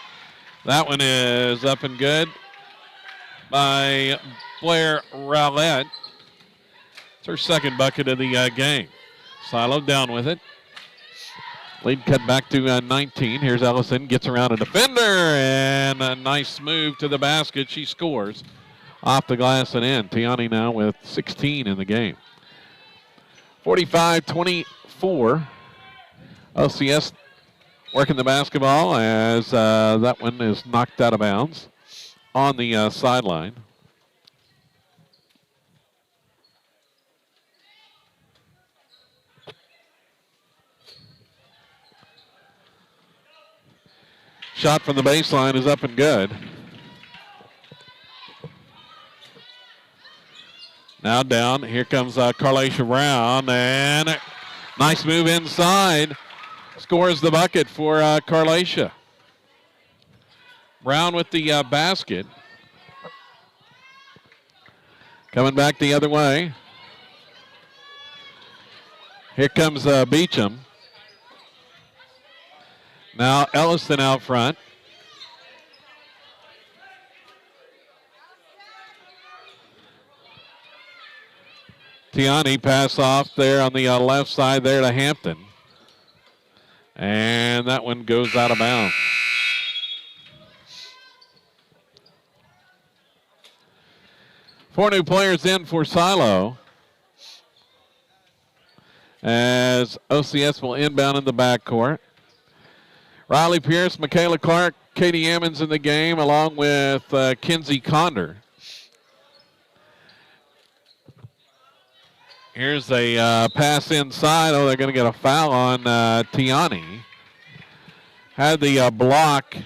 That one is up and good by Blair Rowlett. It's her second bucket of the game. Silo down with it. Lead cut back to 19. Here's Ellison, gets around a defender, and a nice move to the basket. She scores off the glass and in. Tiani now with 16 in the game. 45-24. LCS working the basketball as that one is knocked out of bounds on the sideline. Shot from the baseline is up and good. Now down. Here comes Carlacia Brown. And nice move inside. Scores the bucket for Carlacia. Brown with the basket. Coming back the other way. Here comes Beecham. Now Elliston out front. Tiani pass off there on the left side there to Hampton. And that one goes out of bounds. Four new players in for Silo, as OCS will inbound in the backcourt. Riley Pierce, Michaela Clark, Katie Ammons in the game, along with Kinsey Conder. Here's a pass inside. Oh, they're going to get a foul on Tiani. Had the block.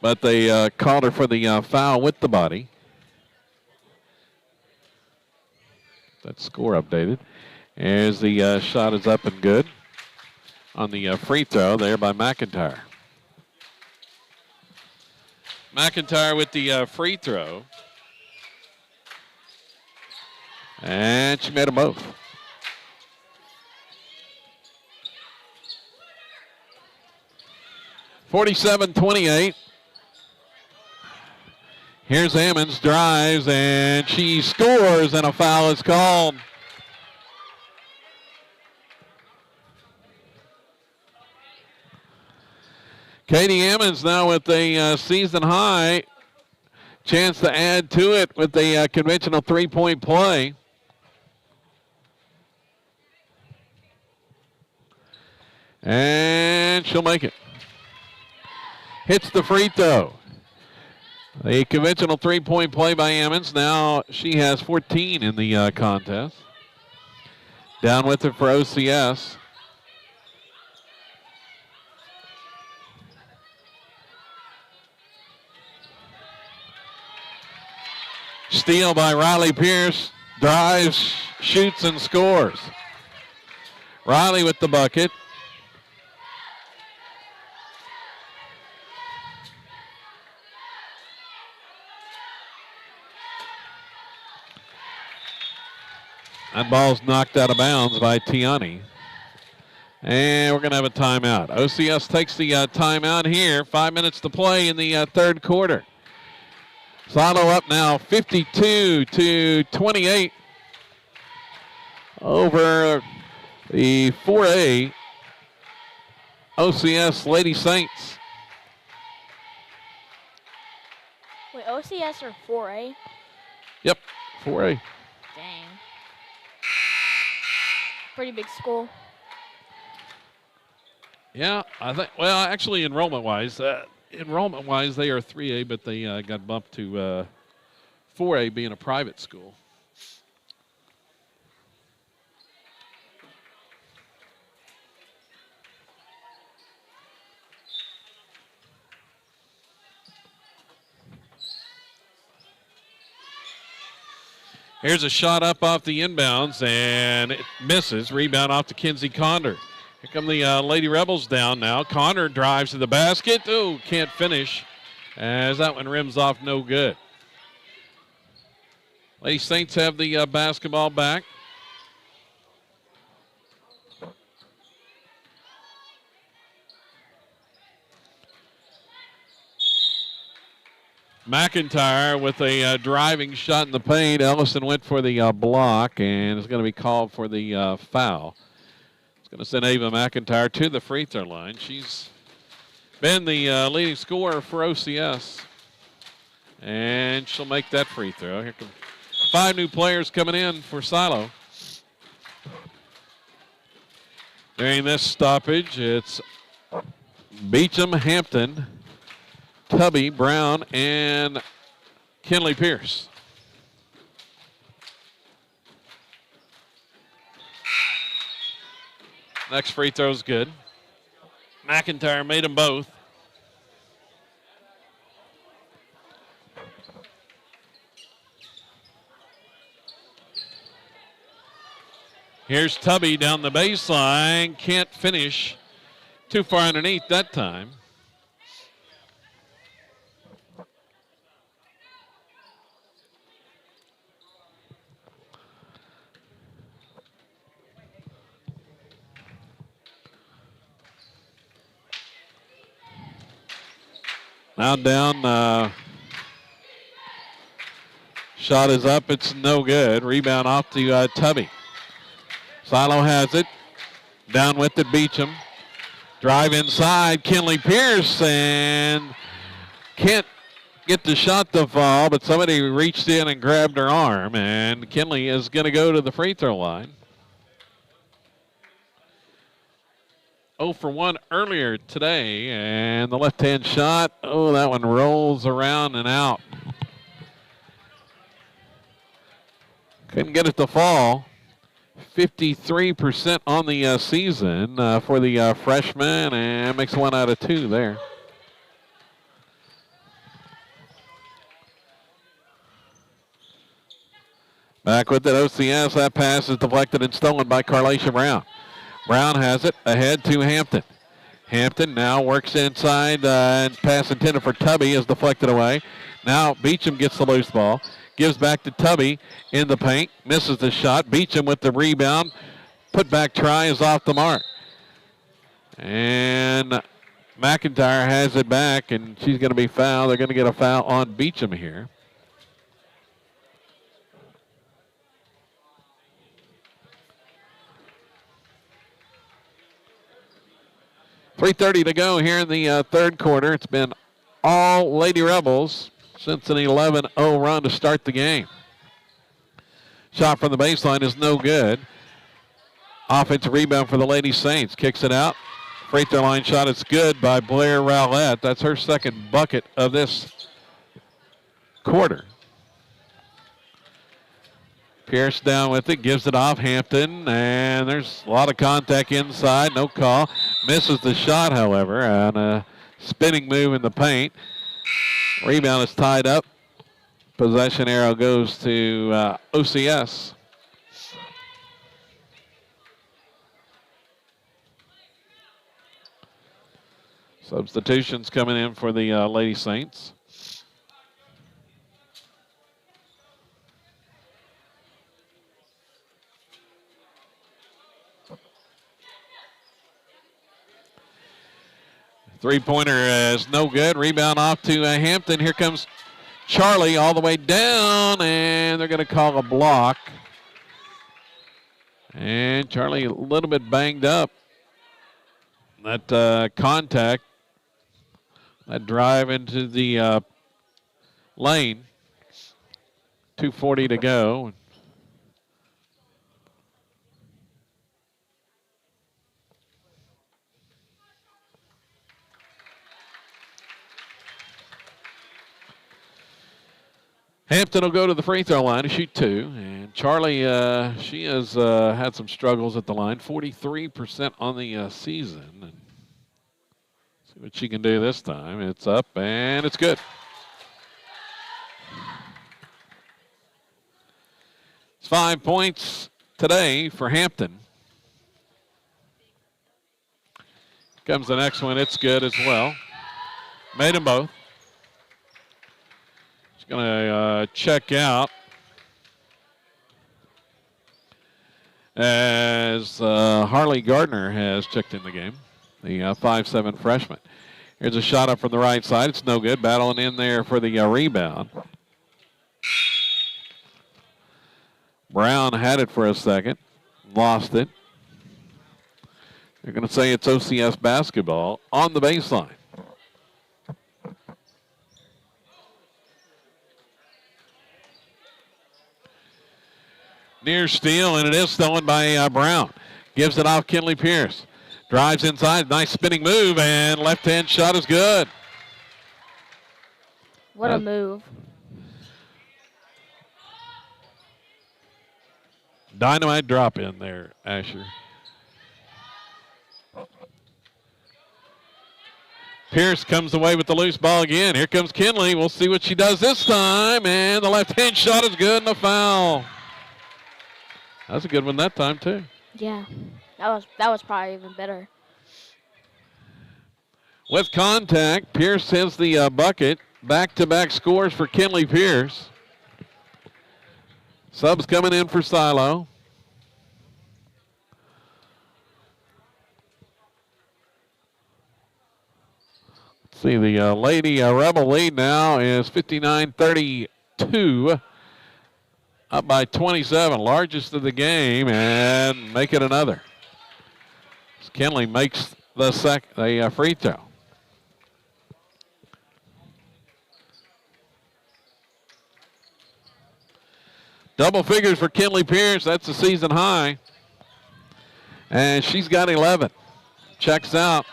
But they called her for the foul with the body. That score updated. As the shot is up and good on the free throw there by McIntyre. McIntyre with the free throw. And she made them both. (47-28). Here's Ammons, drives, and she scores, and a foul is called. Katie Ammons now with a season high. Chance to add to it with the conventional three-point play. And she'll make it. Hits the free throw. The conventional three-point play by Ammons. Now she has 14 in the contest. Down with it for OCS. Steal by Riley Pierce. Drives, shoots, and scores. Riley with the bucket. That ball's knocked out of bounds by Tiani. And we're going to have a timeout. OCS takes the timeout here. 5 minutes to play in the third quarter. Silo up now 52-28 over the 4A OCS Lady Saints. Wait, OCS or 4A? Yep, 4A. Dang. Pretty big school. Yeah, I think, well, actually enrollment-wise, they are 3A, but they got bumped to 4A being a private school. Here's a shot up off the inbounds, and it misses. Rebound off to Kinsey Conder. Here come the Lady Rebels down now. Connor drives to the basket. Oh, can't finish as that one rims off no good. Lady Saints have the basketball back. McIntyre with a driving shot in the paint. Ellison went for the block and is going to be called for the foul. It's going to send Ava McIntyre to the free throw line. She's been the leading scorer for OCS. And she'll make that free throw. Here come 5 new players coming in for Silo. During this stoppage, it's Beecham, Hampton, Tubby, Brown, and Kinley Pierce. Next free throw's good. McIntyre made them both. Here's Tubby down the baseline. Can't finish. Too far underneath that time. Now down. Shot is up. It's no good. Rebound off to Tubby. Silo has it. Down with it, Beecham. Drive inside. Kinley Pierce and can't get the shot to fall, but somebody reached in and grabbed her arm, and Kinley is going to go to the free throw line. 0 for 1 earlier today, and the left-hand shot, oh, that one rolls around and out. Couldn't get it to fall. 53% on the season for the freshman, and makes 1 out of 2 there. Back with it, OCS. That pass is deflected and stolen by Carlacia Brown. Brown has it ahead to Hampton. Hampton now works inside, and pass intended for Tubby is deflected away. Now Beecham gets the loose ball. Gives back to Tubby in the paint. Misses the shot. Beecham with the rebound. Put back try is off the mark. And McIntyre has it back, and she's going to be fouled. They're going to get a foul on Beecham here. .330 to go here in the third quarter. It's been all Lady Rebels since an 11-0 run to start the game. Shot from the baseline is no good. Offensive rebound for the Lady Saints. Kicks it out. Free throw line shot is good by Blair Rowlett. That's her second bucket of this quarter. Pierce down with it, gives it off Hampton, and there's a lot of contact inside, no call. Misses the shot, however, on a spinning move in the paint. Rebound is tied up. Possession arrow goes to OCS. Substitutions coming in for the Lady Saints. Three-pointer is no good. Rebound off to Hampton. Here comes Charlie all the way down, and they're going to call a block. And Charlie a little bit banged up. That contact, that drive into the lane. 2:40 to go. Hampton will go to the free throw line to shoot 2. And Charlie, she has had some struggles at the line. 43% on the season. And see what she can do this time. It's up and it's good. It's 5 points today for Hampton. Comes the next one. It's good as well. Made them both. Going to check out as Harley Gardner has checked in the game, the 5'7" freshman. Here's a shot up from the right side. It's no good. Battling in there for the rebound. Brown had it for a second, lost it. They're going to say it's OCS basketball on the baseline. Near steal, and it is stolen by Brown. Gives it off Kinley Pierce. Drives inside. Nice spinning move, and left-hand shot is good. What a move. Dynamite drop in there, Asher. Pierce comes away with the loose ball again. Here comes Kinley. We'll see what she does this time, and the left-hand shot is good and a foul. That's a good one that time, too. Yeah, that was probably even better. With contact, Pierce has the bucket. Back-to-back scores for Kinley Pierce. Subs coming in for Silo. See, the Lady Rebel lead now is 59-32, up by 27, largest of the game, and make it another. Kinley makes the free throw. Double figures for Kinley Pierce. That's the season high. And she's got 11. Checks out.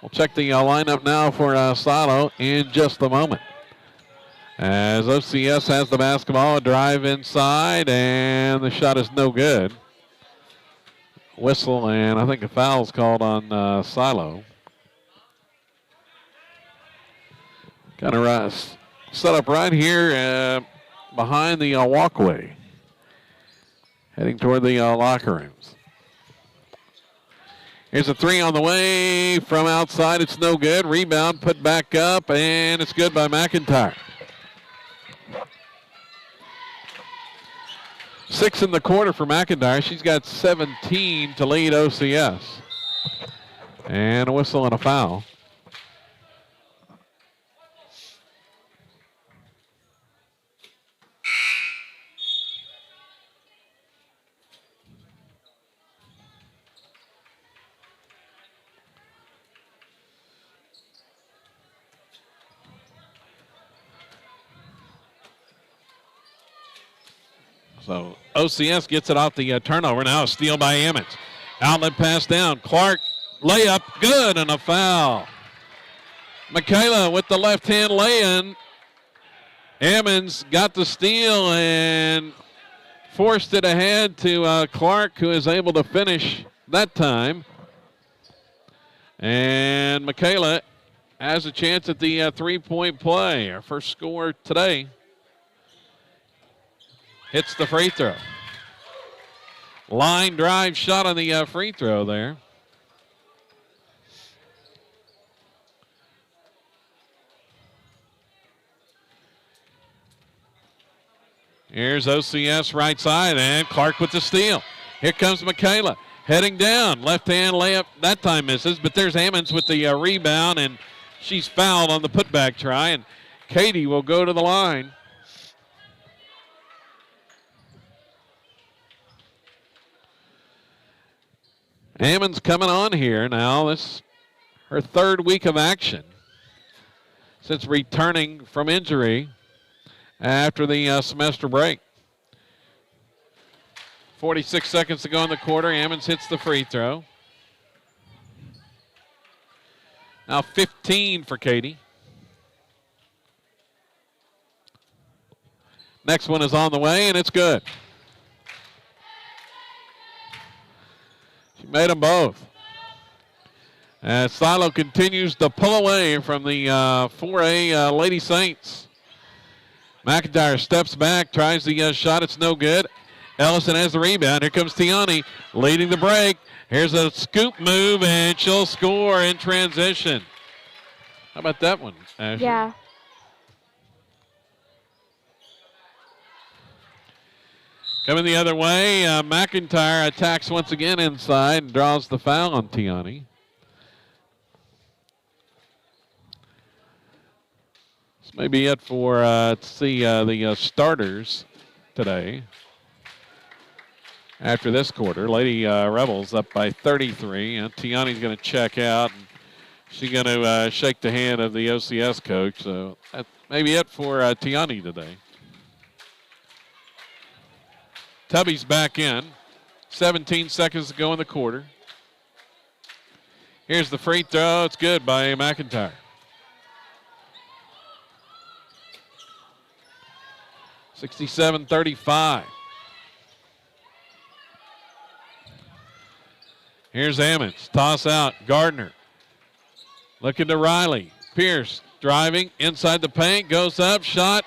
We'll check the lineup now for Silo in just a moment. As OCS has the basketball, a drive inside, and the shot is no good. Whistle, and I think a foul's called on Silo. Kind of set up right here behind the walkway, heading toward the locker rooms. Here's a three on the way from outside. It's no good. Rebound put back up, and it's good by McIntyre. 6 in the quarter for McIntyre. She's got 17 to lead OCS. And a whistle and a foul. So OCS gets it off the turnover. Now a steal by Emmons. Outlet pass down. Clark, layup, good, and a foul. Michaela with the left hand lay-in. Emmons got the steal and forced it ahead to Clark, who is able to finish that time. And Michaela has a chance at the three-point play. Our first score today. Hits the free throw. Line drive shot on the free throw there. Here's OCS right side, and Clark with the steal. Here comes Michaela heading down. Left hand layup, that time misses, but there's Ammons with the rebound, and she's fouled on the putback try, and Katie will go to the line. Ammons coming on here now. This her third week of action since returning from injury after the semester break. 46 seconds to go in the quarter. Ammons hits the free throw. Now 15 for Katie. Next one is on the way, and it's good. She made them both. As Silo continues to pull away from the 4A Lady Saints. McIntyre steps back, tries the shot. It's no good. Ellison has the rebound. Here comes Tiani leading the break. Here's a scoop move, and she'll score in transition. How about that one, Ashley? Yeah. Coming the other way, McIntyre attacks once again inside and draws the foul on Tiani. This may be it for the starters today. After this quarter, Lady Rebels up by 33. And Tiani's going to check out. And she's going to shake the hand of the OCS coach. So that may be it for Tiani today. Tubby's back in. 17 seconds to go in the quarter. Here's the free throw. It's good by McIntyre. (67-35). Here's Ammons. Toss out. Gardner. Looking to Riley. Pierce driving inside the paint. Goes up. Shot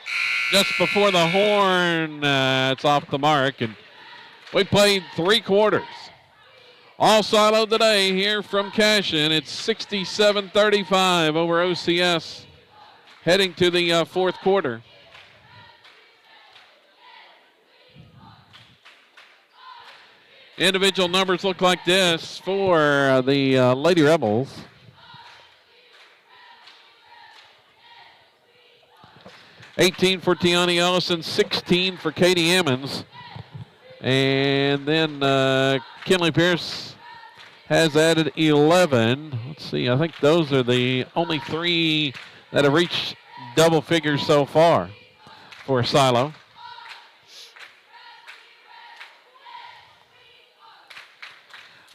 just before the horn. It's off the mark. And we played 3 quarters. All Silo today here from Cashin. It's 67-35 over OCS. Heading to the fourth quarter. Individual numbers look like this for the Lady Rebels. 18 for Tiani Ellison, 16 for Katie Emmons. And then Kinley Pierce has added 11. Let's see, I think those are the only 3 that have reached double figures so far for Silo.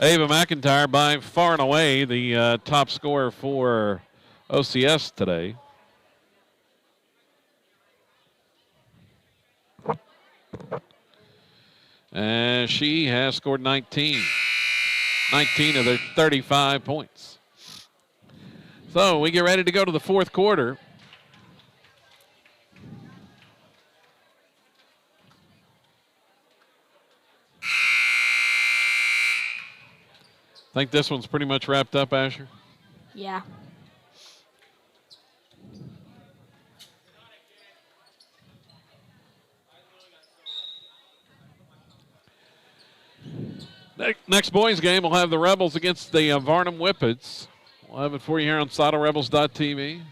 Ava McIntyre by far and away the top scorer for OCS today. And she has scored 19. 19 of their 35 points. So we get ready to go to the fourth quarter. Think this one's pretty much wrapped up, Asher? Yeah. Next boys game, we'll have the Rebels against the Varnum Whippets. We'll have it for you here on SiloRebels.tv.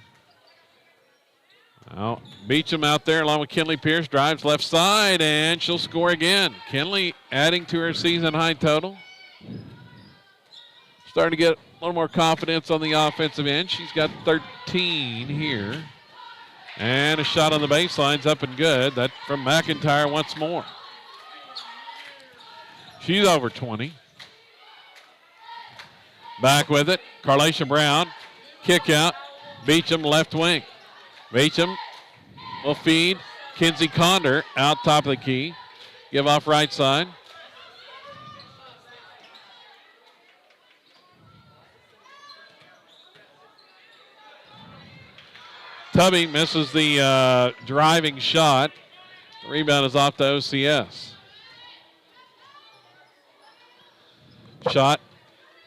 Now, Beecham out there along with Kinley Pierce, drives left side, and she'll score again. Kinley adding to her season high total. Starting to get a little more confidence on the offensive end. She's got 13 here. And a shot on the baseline's up and good. That from McIntyre once more. She's over 20. Back with it. Carlacia Brown. Kick out. Beecham left wing. Beecham will feed. Kinsey Condor out top of the key. Give off right side. Tubby misses the driving shot. The rebound is off to OCS. Shot,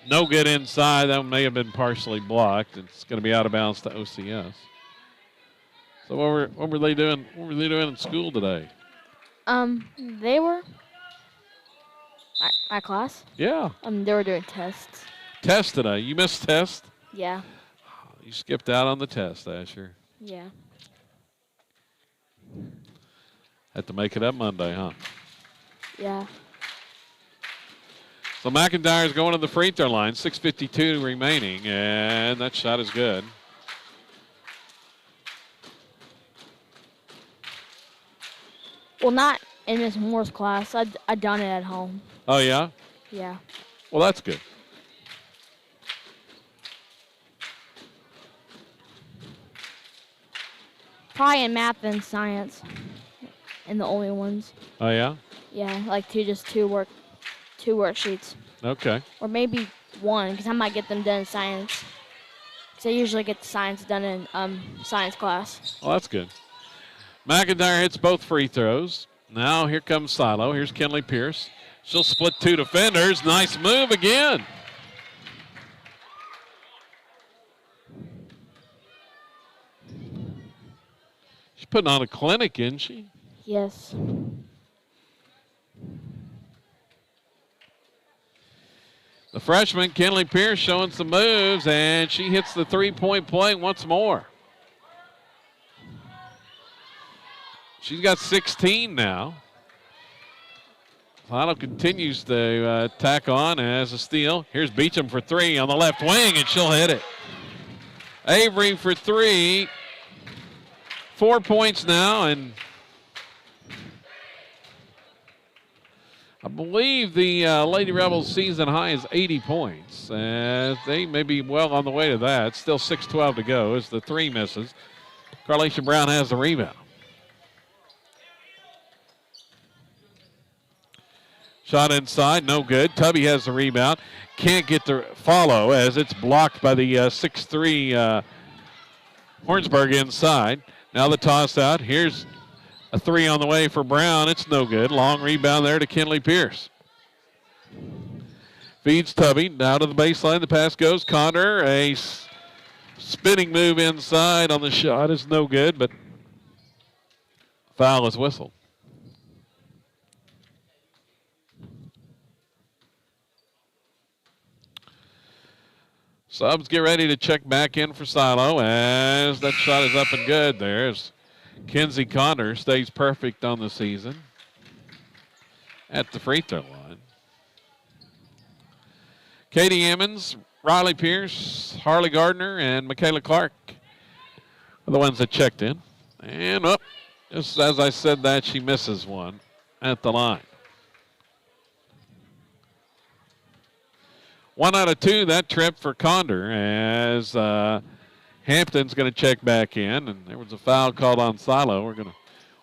no good inside. That may have been partially blocked. It's going to be out of bounds to OCS. So what were they doing? What were they doing in school today? They were my class. Yeah. They were doing tests. Test today. You missed test? Yeah. You skipped out on the test, Asher. Yeah. Had to make it up Monday, huh? Yeah. So McIntyre's going to the free throw line, 6:52 remaining, and that shot is good. Well, not in Miss Moore's class. I done it at home. Oh, yeah? Yeah. Well, that's good. Probably in math and science, and the only ones. Oh, yeah? Yeah, like two worksheets. Okay. Or maybe one, because I might get them done in science. Because I usually get the science done in science class. Well, that's good. McIntyre hits both free throws. Now here comes Silo. Here's Kinley Pierce. She'll split 2 defenders. Nice move again. She's putting on a clinic, isn't she? Yes. The freshman, Kinley Pierce, showing some moves, and she hits the three-point play once more. She's got 16 now. Silo continues to tack on as a steal. Here's Beecham for 3 on the left wing, and she'll hit it. Avery for 3. 4 points now, and I believe the Lady Rebels season high is 80 points. They may be well on the way to that. Still 6:12 to go as the 3 misses. Carlacia Brown has the rebound. Shot inside, no good. Tubby has the rebound. Can't get the follow as it's blocked by the 6'3" Hornsberg inside. Now the toss out. Here's a 3 on the way for Brown. It's no good. Long rebound there to Kinley Pierce. Feeds Tubby. Now to the baseline. The pass goes. Connor, a spinning move inside on the shot is no good, but foul is whistled. Subs get ready to check back in for Silo as that shot is up and good. There's Kenzie Connor stays perfect on the season at the free throw line. Katie Emmons, Riley Pierce, Harley Gardner, and Michaela Clark are the ones that checked in. And up, just as I said that, she misses one at the line. 1 out of 2 that trip for Condor as Hampton's going to check back in. And there was a foul called on Silo. We're going to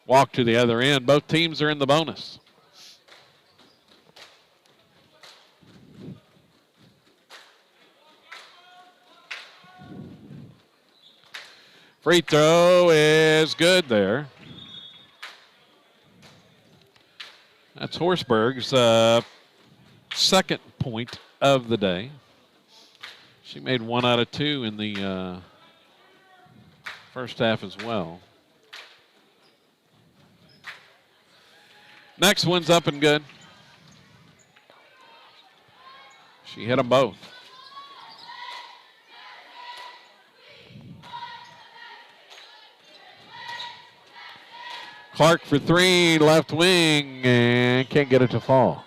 walk to the other end. Both teams are in the bonus. Free throw is good there. That's Horsberg's second point of the day. She made 1 out of 2 in the first half as well. Next one's up and good. She hit them both. Clark for 3, left wing, and can't get it to fall.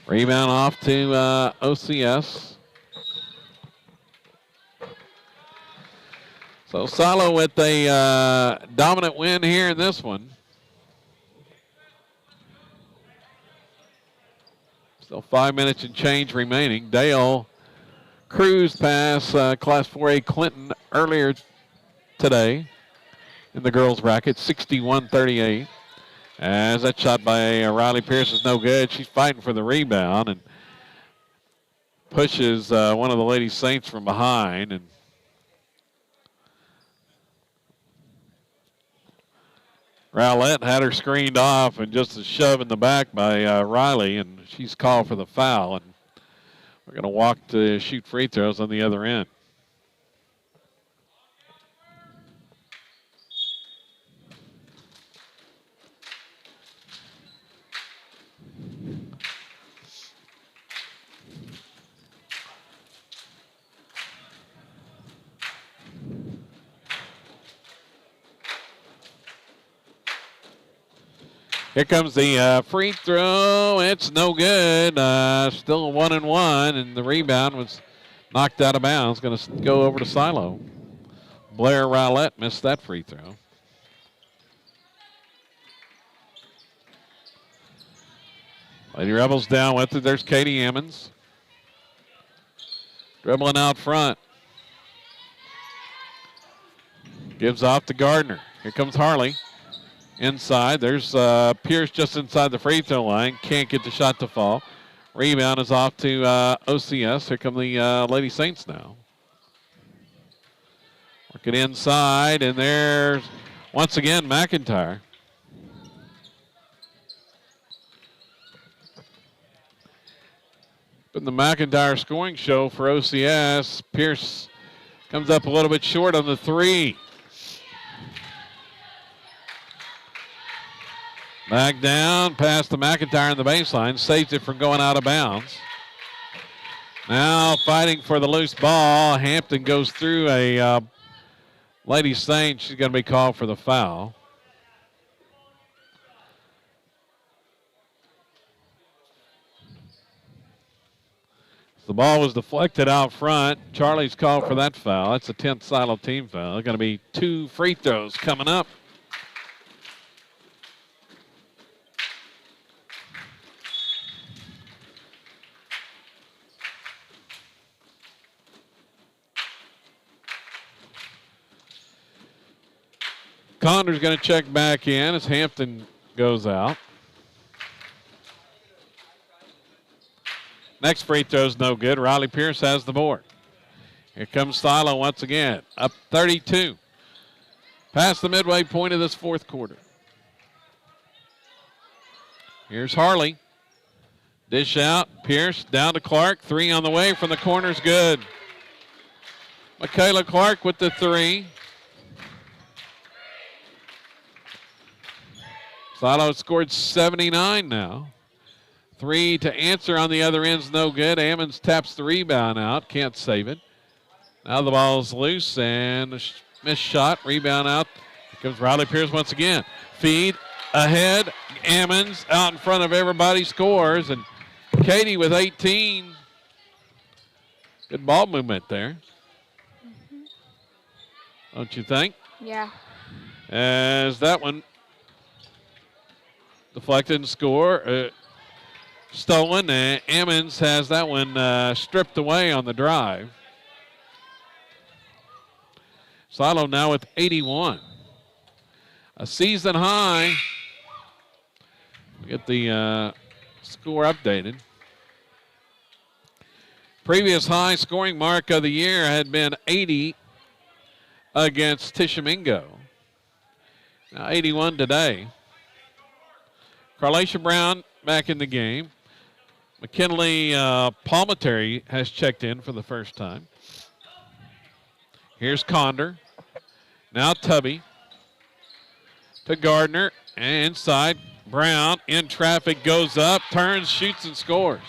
Rebound off to OCS. So Silo with a dominant win here in this one. Still 5 minutes and change remaining. Dale cruised past Class 4A Clinton earlier today in the girls' bracket, 61-38. As that shot by Riley Pierce is no good. She's fighting for the rebound and pushes one of the Lady Saints from behind. And Rowlett had her screened off and just a shove in the back by Riley, and she's called for the foul. And we're going to walk to shoot free throws on the other end. Here comes the free throw. It's no good. Still 1-1, and the rebound was knocked out of bounds. Going to go over to Silo. Blair Rowlett missed that free throw. Lady Rebels down with it. There's Katie Emmons. Dribbling out front. Gives off to Gardner. Here comes Harley. Inside, there's Pierce just inside the free throw line. Can't get the shot to fall. Rebound is off to OCS. Here come the Lady Saints now. Working inside, and there's, once again, McIntyre. Been the McIntyre scoring show for OCS. Pierce comes up a little bit short on the 3. Back down, past the McIntyre on the baseline, saves it from going out of bounds. Now fighting for the loose ball. Hampton goes through a Lady Saint. She's going to be called for the foul. The ball was deflected out front. Charlie's called for that foul. That's a 10th Silo team foul. There's going to be 2 free throws coming up. Condor's going to check back in as Hampton goes out. Next free throw's no good. Riley Pierce has the board. Here comes Silo once again, up 32. Past the midway point of this fourth quarter. Here's Harley. Dish out, Pierce down to Clark. 3 on the way from the corner's good. Michaela Clark with the 3. Silo scored 79 now. 3 to answer on the other end's no good. Ammons taps the rebound out. Can't save it. Now the ball's loose and Missed shot. Rebound out. Here comes Riley Pierce once again. Feed ahead. Ammons out in front of everybody scores. And Katie with 18. Good ball movement there. Don't you think? Yeah. As that one deflected and score. Stolen. Ammons has that one stripped away on the drive. Silo now with 81. A season high. We get the score updated. Previous high scoring mark of the year had been 80 against Tishomingo. Now 81 today. Carlacia Brown back in the game. McKinley Palmetary has checked in for the first time. Here's Condor. Now Tubby. To Gardner. And inside. Brown in traffic, goes up, turns, shoots, and scores.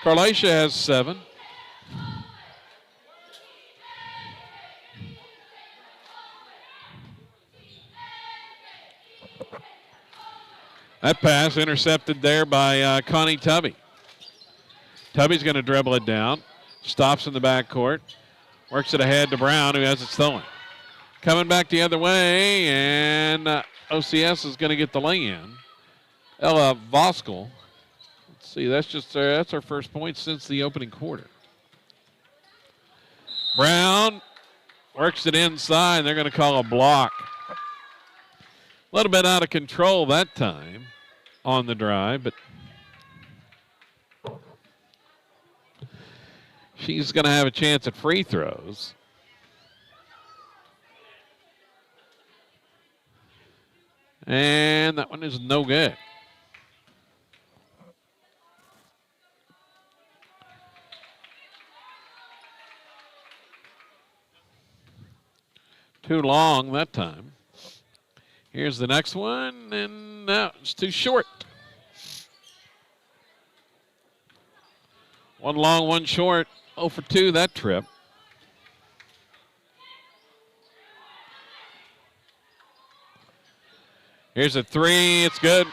Carlacia has 7. That pass intercepted there by Connie Tubby. Tubby's going to dribble it down. Stops in the backcourt. Works it ahead to Brown, who has it stolen. Coming back the other way, and OCS is going to get the lay-in. Ella Voskel. Let's see, that's our first point since the opening quarter. Brown works it inside. They're going to call a block. A little bit out of control that time on the drive, but she's going to have a chance at free throws. And that one is no good. Too long that time. Here's the next one, and no, it's too short. One long, one short. 0 for 2 that trip. Here's a 3. It's good.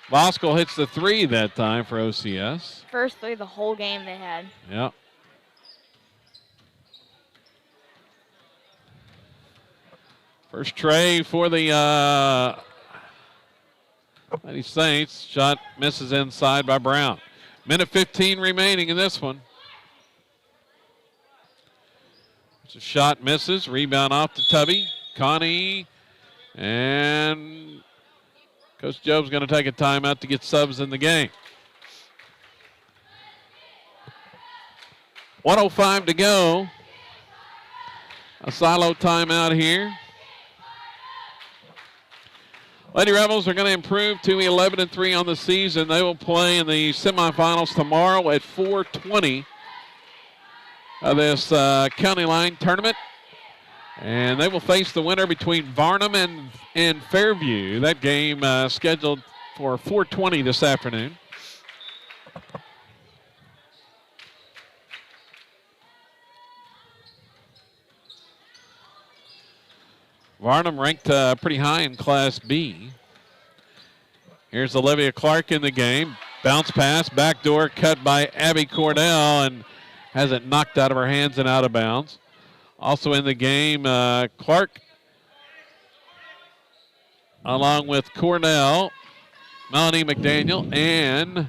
Voskel hits the 3 that time for OCS. First 3 the whole game they had. Yeah. First tray for the Lady Saints. Shot misses inside by Brown. Minute 15 remaining in this one. It's a shot misses. Rebound off to Tubby. Connie. And Coach Job's going to take a timeout to get subs in the game. 1:05 to go. A Silo timeout here. Lady Rebels are going to improve to 11-3 on the season. They will play in the semifinals tomorrow at 4:20 of this county line tournament. And they will face the winner between Varnum and Fairview. That game scheduled for 4:20 this afternoon. Varnum ranked pretty high in Class B. Here's Olivia Clark in the game. Bounce pass, backdoor cut by Abby Cordell, and has it knocked out of her hands and out of bounds. Also in the game, Clark, along with Cornell, Melanie McDaniel, and let's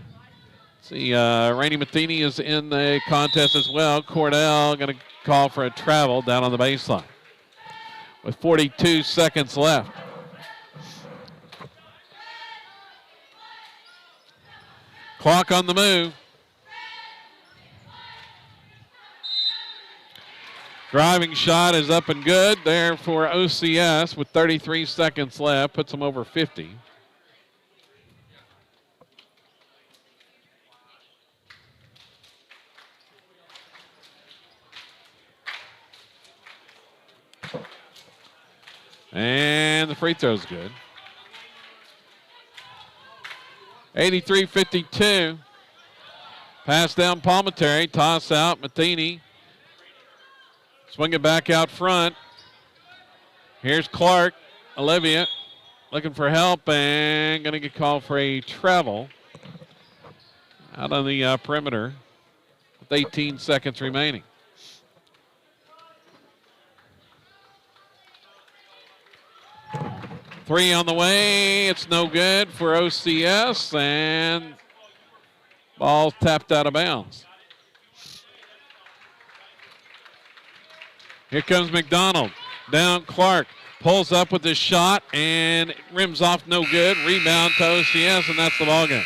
see, Rainey Matheny is in the contest as well. Cornell going to call for a travel down on the baseline with 42 seconds left. Clock on the move. Driving shot is up and good there for OCS with 33 seconds left. Puts them over 50. And the free throw's good. 83-52. Pass down Palmetary. Toss out Matheny. Swing it back out front. Here's Clark. Olivia looking for help and going to get called for a travel out on the perimeter with 18 seconds remaining. Three on the way. It's no good for OCS, and ball tapped out of bounds. Here comes McDonald. Down Clark. Pulls up with his shot and rims off no good. Rebound to OCS, and that's the ballgame.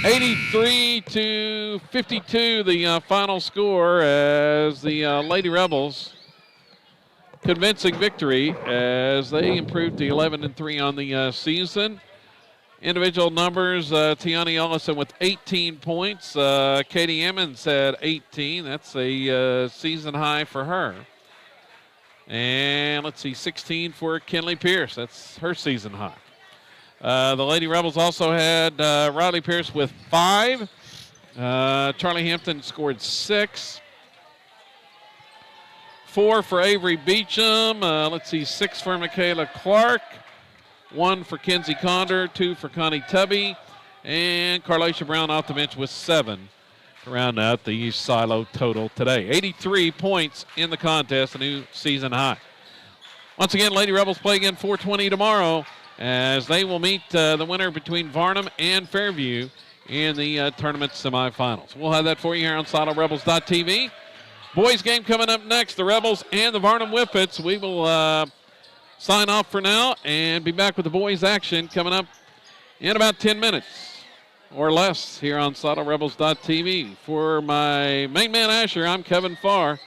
83-52, the final score as the Lady Rebels convincing victory as they improved to 11-3 on the season. Individual numbers, Tiani Ellison with 18 points. Katie Emmons had 18. That's a season high for her. And let's see, 16 for Kinley Pierce. That's her season high. The Lady Rebels also had Riley Pierce with 5. Charlie Hampton scored 6. 4 for Avery Beecham. Let's see, 6 for Michaela Clark. 1 for Kenzie Condor. 2 for Connie Tubby. And Carlacia Brown off the bench with 7. To round out the East Silo total today. 83 points in the contest, a new season high. Once again, Lady Rebels play again 4:20 tomorrow as they will meet the winner between Varnum and Fairview in the tournament semifinals. We'll have that for you here on SoloRebels.tv. Boys game coming up next, the Rebels and the Varnum Whippets. We will sign off for now and be back with the boys action coming up in about 10 minutes. Or less here on SoloRebels.tv. For my main man Asher, I'm Kevin Farr.